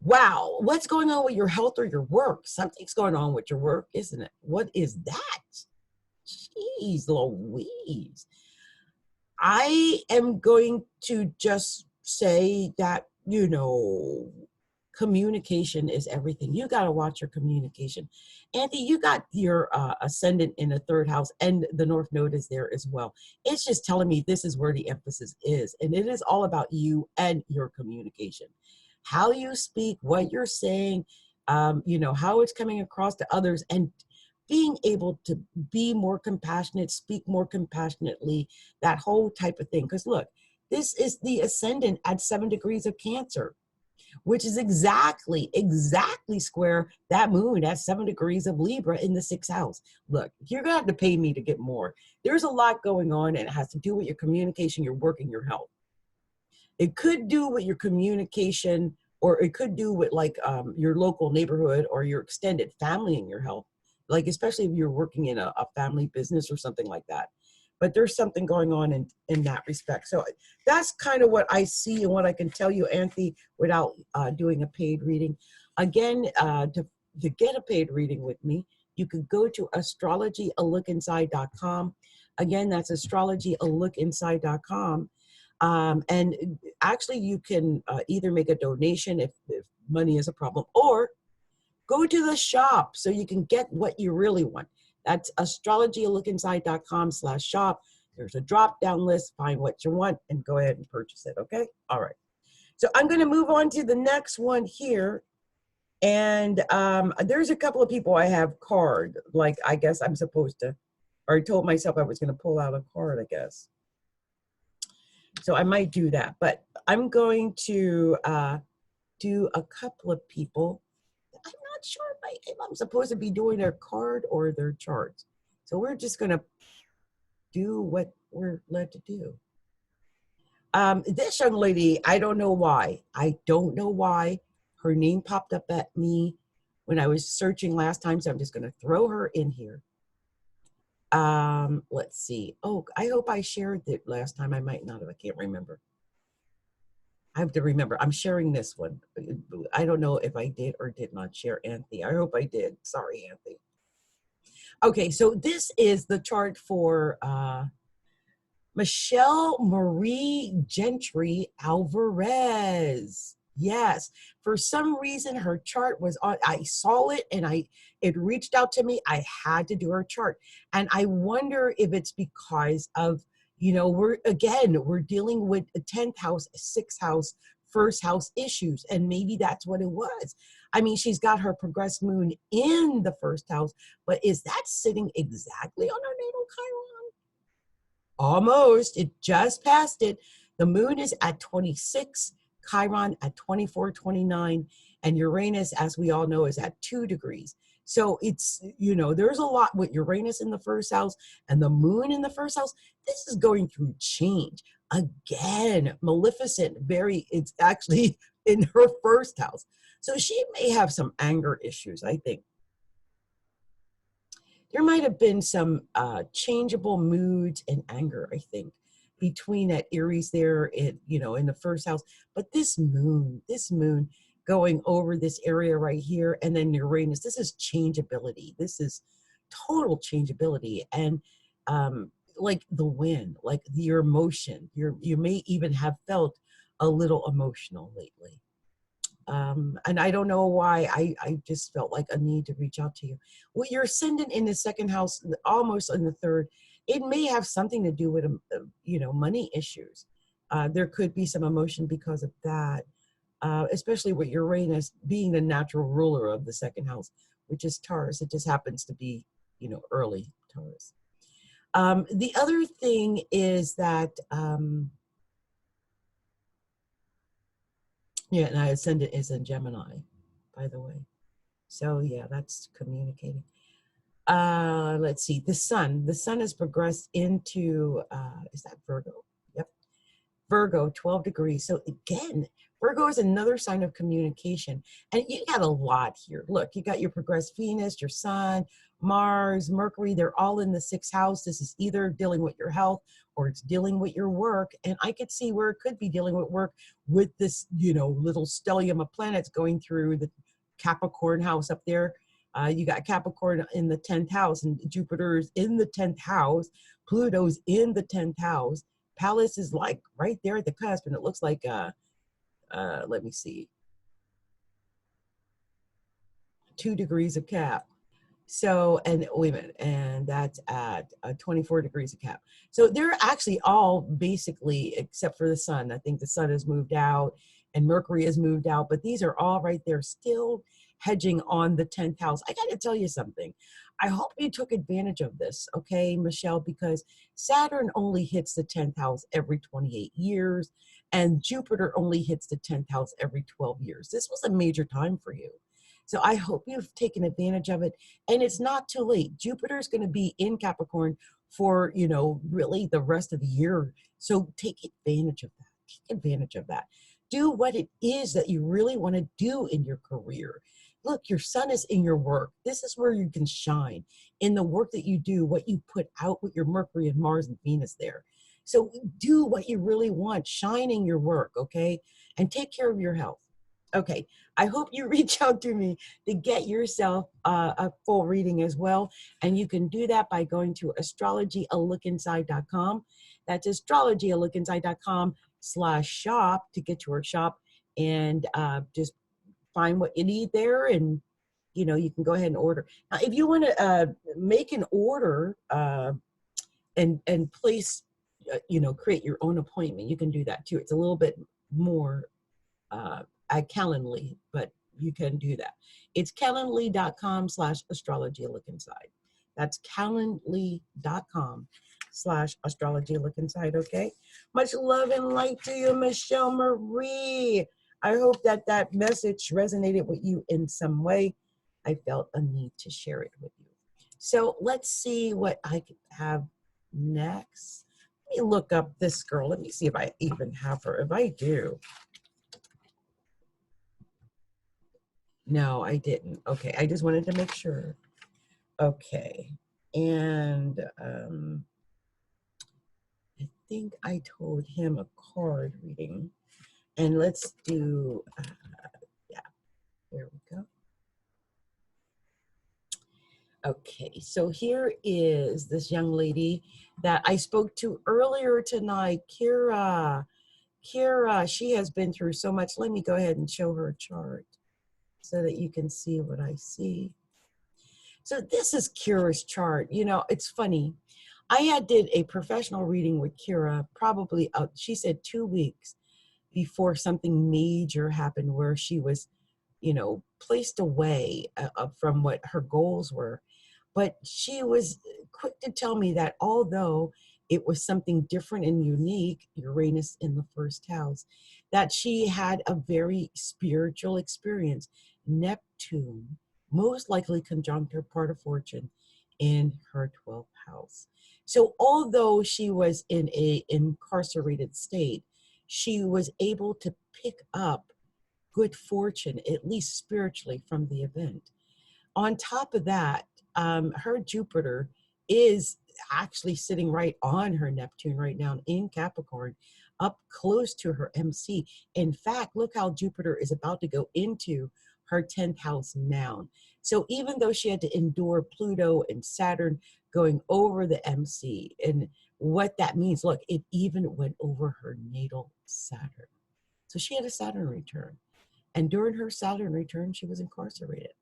wow, what's going on with your health or your work? Something's going on with your work, isn't it? What is that? Jeez Louise. I am going to just say that, you know, communication is everything. You got to watch your communication. Andy, you got your ascendant in the 3rd house, and the North Node is there as well. It's just telling me this is where the emphasis is. And it is all about you and your communication. How you speak, what you're saying, you know, how it's coming across to others, and being able to be more compassionate, speak more compassionately, that whole type of thing. Because look, this is the ascendant at 7 degrees of Cancer, which is exactly square that moon at 7 degrees of Libra in the 6th house. Look, you're going to have to pay me to get more. There's a lot going on, and it has to do with your communication, your work, and your health. It could do with your communication, or it could do with like your local neighborhood or your extended family and your health. Like, especially if you're working in a family business or something like that. But there's something going on in that respect. So that's kind of what I see and what I can tell you, Anthony, without doing a paid reading. Again, to get a paid reading with me, you could go to astrologyalookinside.com. Again, that's astrologyalookinside.com. And actually, you can either make a donation if money is a problem, or go to the shop so you can get what you really want. That's astrologyalookinside.com/shop. There's a drop-down list. Find what you want and go ahead and purchase it, okay? All right. So I'm going to move on to the next one here. And there's a couple of people I have card. Like, I guess I'm supposed to, or I told myself I was going to pull out a card, I guess. So I might do that. But I'm going to do a couple of people. I'm not sure if I'm supposed to be doing their card or their charts. So we're just going to do what we're led to do. This young lady, I don't know why. I don't know why her name popped up at me when I was searching last time, so I'm just going to throw her in here. Let's see. Oh, I hope I shared it last time. I might not have. I can't remember. I have to remember. I'm sharing this one. I don't know if I did or did not share Anthony. I hope I did. Sorry, Anthony. Okay, so this is the chart for Michelle Marie Gentry Alvarez. Yes, for some reason her chart was on. I saw it and it reached out to me. I had to do her chart, and I wonder if it's because of, you know, we're dealing with a 10th house, 6th house, first house issues, and maybe that's what it was. I mean, she's got her progressed moon in the first house, but is that sitting exactly on her natal Chiron? Almost. It just passed it. The moon is at 26, Chiron at 24, 29, and Uranus, as we all know, is at 2 degrees. So it's, you know, there's a lot with Uranus in the first house and the moon in the first house. This is going through change. Again, Maleficent, it's actually in her first house. So she may have some anger issues, I think. There might have been some changeable moods and anger, I think, between that Aries there, in the first house. But this moon going over this area right here, and then Uranus, this is changeability. This is total changeability. And like the wind, like your emotion, you may even have felt a little emotional lately. And I don't know why, I just felt like a need to reach out to you. Well, your ascendant in the second house, almost in the third, it may have something to do with, money issues. There could be some emotion because of that, especially with Uranus being the natural ruler of the second house, which is Taurus. It just happens to be, early Taurus. The other thing is that, yeah, and I ascendant is in Gemini, by the way. So yeah, that's communicating. Let's see, the sun has progressed into, is that Virgo? Yep. Virgo, 12 degrees. So again, Virgo is another sign of communication. And you got a lot here. Look, you got your progressed Venus, your sun, Mars, Mercury, they're all in the 6th house. This is either dealing with your health or it's dealing with your work. And I could see where it could be dealing with work with this, little stellium of planets going through the Capricorn house up there. You got Capricorn in the 10th house, and Jupiter's in the 10th house. Pluto's in the 10th house. Pallas is like right there at the cusp, and it looks like, let me see, 2 degrees of Cap. So, and wait a minute, and that's at 24 degrees of Cap. So they're actually all basically, except for the sun. I think the sun has moved out and Mercury has moved out, but these are all right there still hedging on the 10th house. I got to tell you something. I hope you took advantage of this, okay, Michelle, because Saturn only hits the 10th house every 28 years, and Jupiter only hits the 10th house every 12 years. This was a major time for you. So I hope you've taken advantage of it. And it's not too late. Jupiter is going to be in Capricorn for, really the rest of the year. So take advantage of that. Take advantage of that. Do what it is that you really want to do in your career. Look, your sun is in your work. This is where you can shine in the work that you do, what you put out with your Mercury and Mars and Venus there. So do what you really want. Shine in your work, okay? And take care of your health. Okay, I hope you reach out to me to get yourself a full reading as well. And you can do that by going to astrologyalookinside.com. That's astrologyalookinside.com/shop to get to our shop and just find what you need there. And, you can go ahead and order. Now, if you want to make an order and place, create your own appointment, you can do that too. It's a little bit more at Calendly, but you can do that. It's calendly.com/astrologyalookinside. That's calendly.com/astrologyalookinside. Okay. Much love and light to you, Michelle Marie. I hope that message resonated with you in some way. I felt a need to share it with you. So let's see what I have next. me look up this girl. Let me see if I even have her. If I do. No, I didn't. Okay, I just wanted to make sure. Okay. And I think I told him a card reading. And let's do, yeah, there we go. Okay, so here is this young lady that I spoke to earlier tonight, Kira. Kira, she has been through so much. Let me go ahead and show her a chart so that you can see what I see. So this is Kira's chart. You know, it's funny. Did a professional reading with Kira probably, she said 2 weeks before something major happened where she was, you know, placed away from what her goals were. But she was quick to tell me that although it was something different and unique, Uranus in the first house, that she had a very spiritual experience. Neptune, most likely conjunct her part of fortune in her 12th house. So although she was in a incarcerated state, she was able to pick up good fortune, at least spiritually, from the event. On top of that, her Jupiter is actually sitting right on her Neptune right now in Capricorn, up close to her MC. In fact, look how Jupiter is about to go into her 10th house now. So even though she had to endure Pluto and Saturn going over the MC, and what that means, look, it even went over her natal Saturn. So she had a Saturn return. And during her Saturn return, she was incarcerated.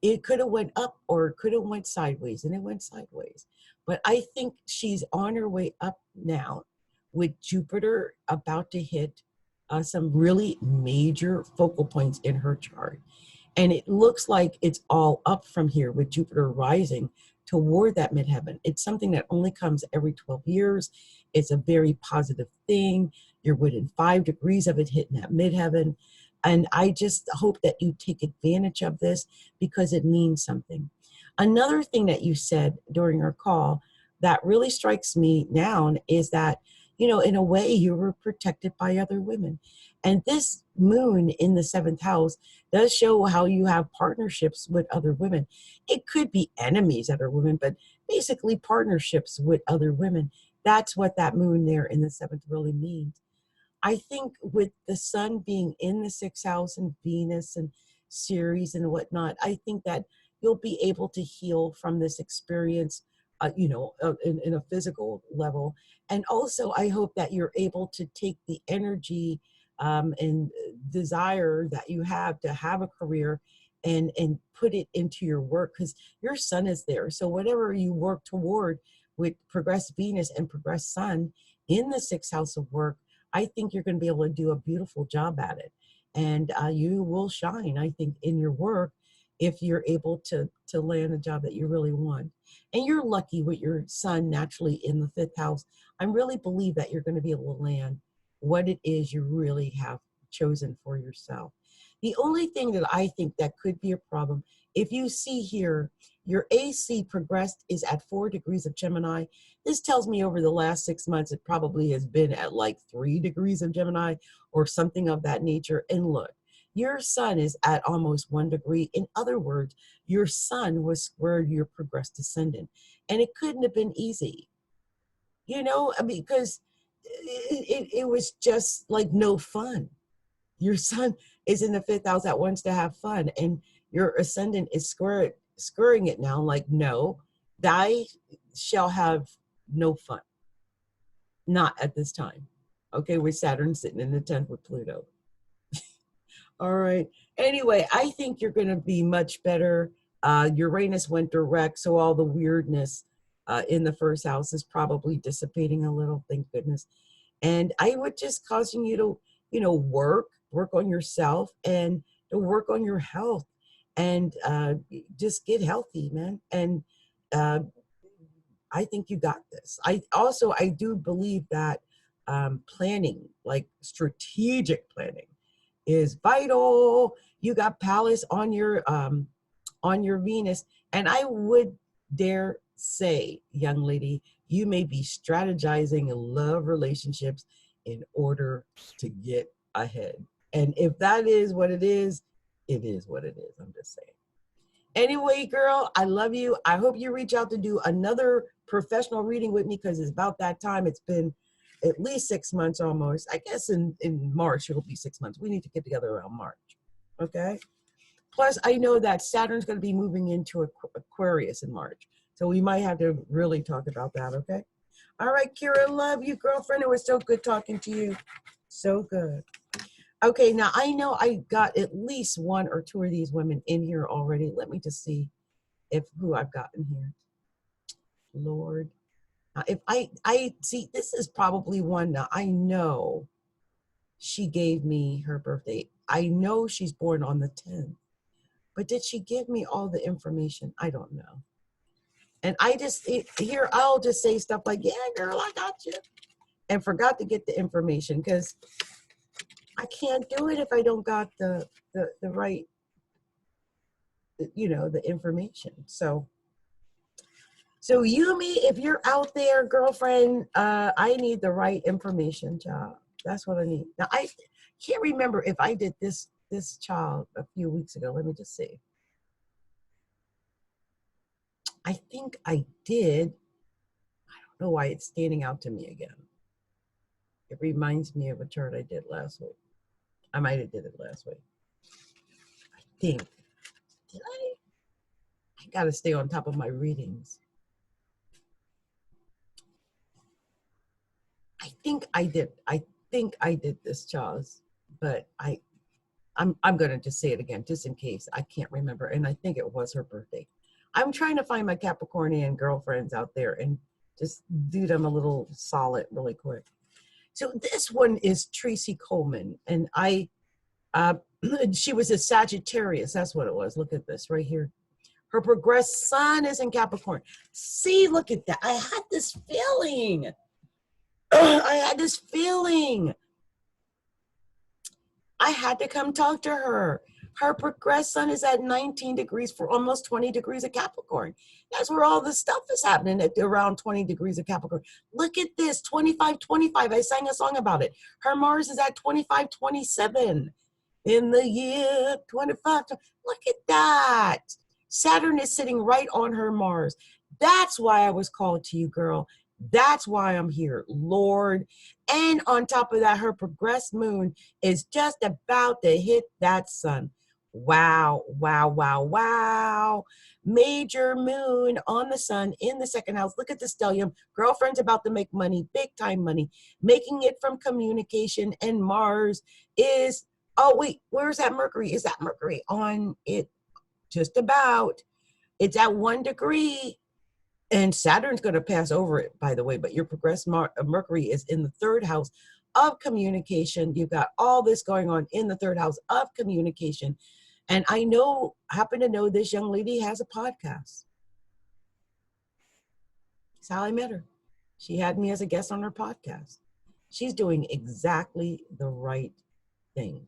It could have went up or it could have went sideways, and it went sideways. But I think she's on her way up now with Jupiter about to hit some really major focal points in her chart. And it looks like it's all up from here with Jupiter rising toward that midheaven. It's something that only comes every 12 years. It's a very positive thing. You're within 5 degrees of it hitting that midheaven. And I just hope that you take advantage of this because it means something. Another thing that you said during our call that really strikes me now is that, you know, in a way you were protected by other women. And this moon in the 7th house does show how you have partnerships with other women. It could be enemies that are women, but basically partnerships with other women. That's what that moon there in the 7th really means. I think with the sun being in the 6th house and Venus and Ceres and whatnot, I think that you'll be able to heal from this experience, in a physical level. And also, I hope that you're able to take the energy and desire that you have to have a career and put it into your work, because your sun is there. So whatever you work toward with progress Venus and progress Sun in the 6th house of work, I think you're going to be able to do a beautiful job at it. And you will shine, I think, in your work if you're able to land a job that you really want. And you're lucky with your sun naturally in the 5th house. I really believe that you're going to be able to land what it is you really have chosen for yourself. The only thing that I think that could be a problem, if you see here, your AC progressed is at 4 degrees of Gemini. This tells me over the last 6 months, it probably has been at like 3 degrees of Gemini or something of that nature. And look, your sun is at almost 1 degree. In other words, your sun was squared your progressed ascendant. And it couldn't have been easy, because it was just like no fun. Your sun is in the 5th house that wants to have fun, and your ascendant is squaring it now, like, no, I shall have no fun. Not at this time. Okay, with Saturn sitting in the 10th with Pluto. All right. Anyway, I think you're going to be much better. Uranus went direct, so all the weirdness in the 1st house is probably dissipating a little, thank goodness. And I would just caution you to, work on yourself and to work on your health and just get healthy, man. And I think you got this. I do believe that planning, like strategic planning, is vital. You got Pallas on your Venus, and I would dare say, young lady, you may be strategizing in love relationships in order to get ahead. And if that is what it is what it is. I'm just saying. Anyway, girl, I love you. I hope you reach out to do another professional reading with me, because it's about that time. It's been at least 6 months almost. I guess in March, it'll be 6 months. We need to get together around March. Okay? Plus, I know that Saturn's going to be moving into Aquarius in March. So we might have to really talk about that, okay? All right, Kira, love you, girlfriend. It was so good talking to you. So good. Okay, now I know I got at least 1 or 2 of these women in here already. Let me just see who I've gotten here. Lord. If I see, this is probably one now. I know she gave me her birthday. I know she's born on the 10th. But did she give me all the information? I don't know. And I just, here, I'll just say stuff like, yeah, girl, I got you. And forgot to get the information, because I can't do it if I don't got the right, the information. So Yumi, if you're out there, girlfriend, I need the right information, child. That's what I need. Now, I can't remember if I did this child a few weeks ago. Let me just see. I think I did. I don't know why it's standing out to me again. It reminds me of a chart I did last week. I might have did it last week. I think. Did I? I got to stay on top of my readings. I think I did. I think I did this, Charles, but I'm going to just say it again, just in case. I can't remember. And I think it was her birthday. I'm trying to find my Capricornian girlfriends out there and just do them a little solid really quick. So this one is Tracy Coleman, and she was a Sagittarius. That's what it was. Look at this right here. Her progressed sun is in Capricorn. See, look at that. I had this feeling. I had this feeling. I had to come talk to her. Her progressed sun is at 19 degrees for almost 20 degrees of Capricorn. That's where all the stuff is happening, at around 20 degrees of Capricorn. Look at this, 25-25. I sang a song about it. Her Mars is at 25-27 in the year 25. Look at that. Saturn is sitting right on her Mars. That's why I was called to you, girl. That's why I'm here, Lord. And on top of that, her progressed moon is just about to hit that sun. Wow, wow, wow, wow. Major moon on the sun in the second house. Look at the stellium. Girlfriend's about to make money, big time money, making it from communication. And Mars is, oh, wait, where's that Mercury? Is that Mercury on it? Just about. It's at 1 degree. And Saturn's going to pass over it, by the way, but your progressed Mercury is in the 3rd house of communication. You've got all this going on in the 3rd house of communication. And I happen to know this young lady has a podcast. That's how I met her. She had me as a guest on her podcast. She's doing exactly the right thing.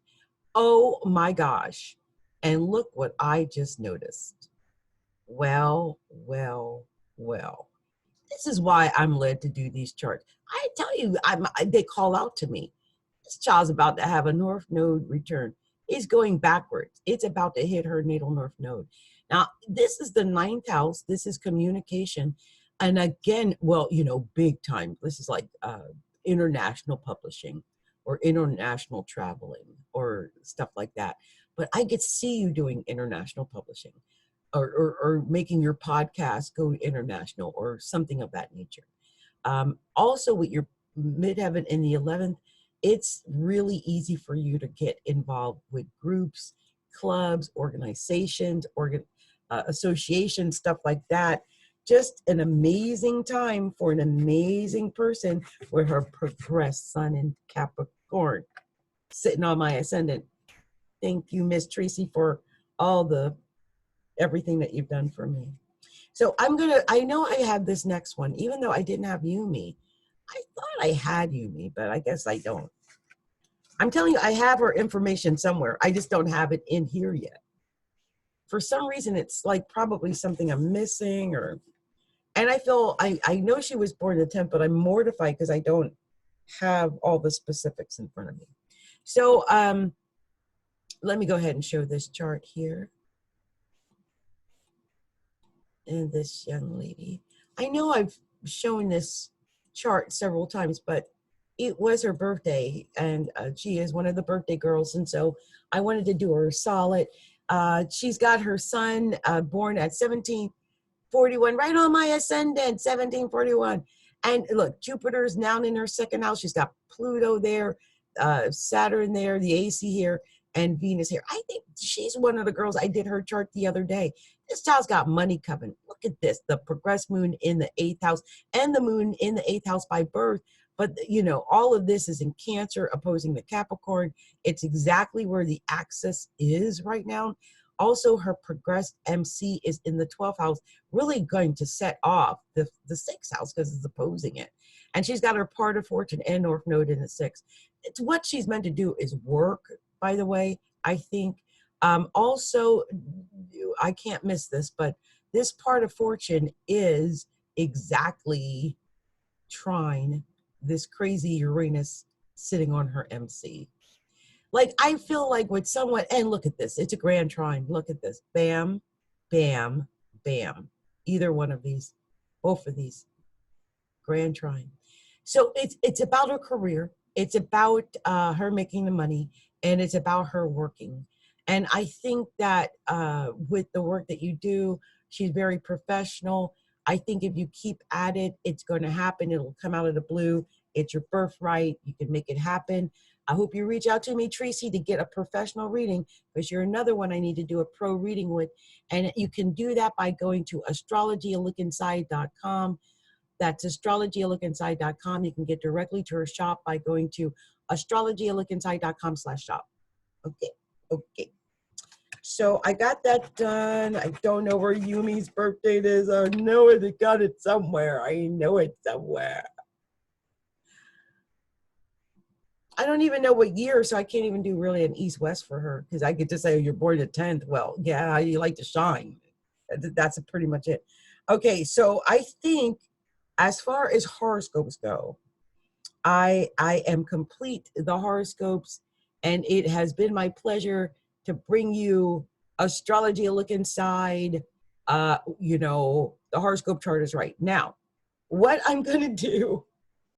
Oh my gosh. And look what I just noticed. Well. This is why I'm led to do these charts. I tell you, they call out to me. This child's about to have a North Node return. It's going backwards. It's about to hit her natal North Node. Now, this is the 9th house. This is communication. And again, well, big time. This is like international publishing or international traveling or stuff like that. But I could see you doing international publishing. Or making your podcast go international or something of that nature. Also, with your midheaven in the 11th, it's really easy for you to get involved with groups, clubs, organizations, associations, stuff like that. Just an amazing time for an amazing person with her progressed sun in Capricorn, sitting on my ascendant. Thank you, Miss Tracy, for all everything that you've done for me. So I know I have this next one, even though I didn't have Yumi. I thought I had Yumi, but I guess I don't. I'm telling you, I have her information somewhere. I just don't have it in here yet. For some reason, it's like probably something I'm missing, or And I know she was born the 10th, but I'm mortified because I don't have all the specifics in front of me. So let me go ahead and show this chart here. And this young lady, I know I've shown this chart several times, but it was her birthday, and she is one of the birthday girls, and so I wanted to do her a solid. She's got her son born at 1741, right on my ascendant, 1741. And look, Jupiter's now in her second house. She's got Pluto there, Saturn there, the AC here, and Venus here. I think she's one of the girls. I did her chart the other day. This child's got money coming. Look at this, the progressed moon in the 8th house and the moon in the 8th house by birth. But, you know, all of this is in Cancer opposing the Capricorn. It's exactly where the axis is right now. Also, her progressed MC is in the 12th house, really going to set off the 6th house because it's opposing it. And she's got her part of fortune and North Node in the 6th. It's what she's meant to do is work, by the way, I think. Also, I can't miss this, but this part of fortune is exactly trine this crazy Uranus sitting on her MC. Like, I feel like with someone, and look at this, it's a grand trine. Look at this. Bam, bam, bam. Either one of these, both of these. Grand trine. So it's about her career. It's about her making the money, and it's about her working. And I think that with the work that you do, she's very professional. I think if you keep at it, it's going to happen. It'll come out of the blue. It's your birthright. You can make it happen. I hope you reach out to me, Tracy, to get a professional reading, because you're another one I need to do a pro reading with. And you can do that by going to astrologyaLookInside.com. That's astrologyaLookInside.com. You can get directly to her shop by going to astrologyaLookInside.com/shop. Okay. Okay. So I got that done. I don't know where Yumi's birth date is. I know it. I got it somewhere. I know it somewhere. I don't even know what year, so I can't even do really an east-west for her, because I could just say, oh, you're born the 10th. Well, yeah, you like to shine. That's pretty much it. Okay, so I think as far as horoscopes go, I am complete the horoscopes, and it has been my pleasure to bring you Astrology, a look inside. You know, the horoscope chart is right. Now, what I'm going to do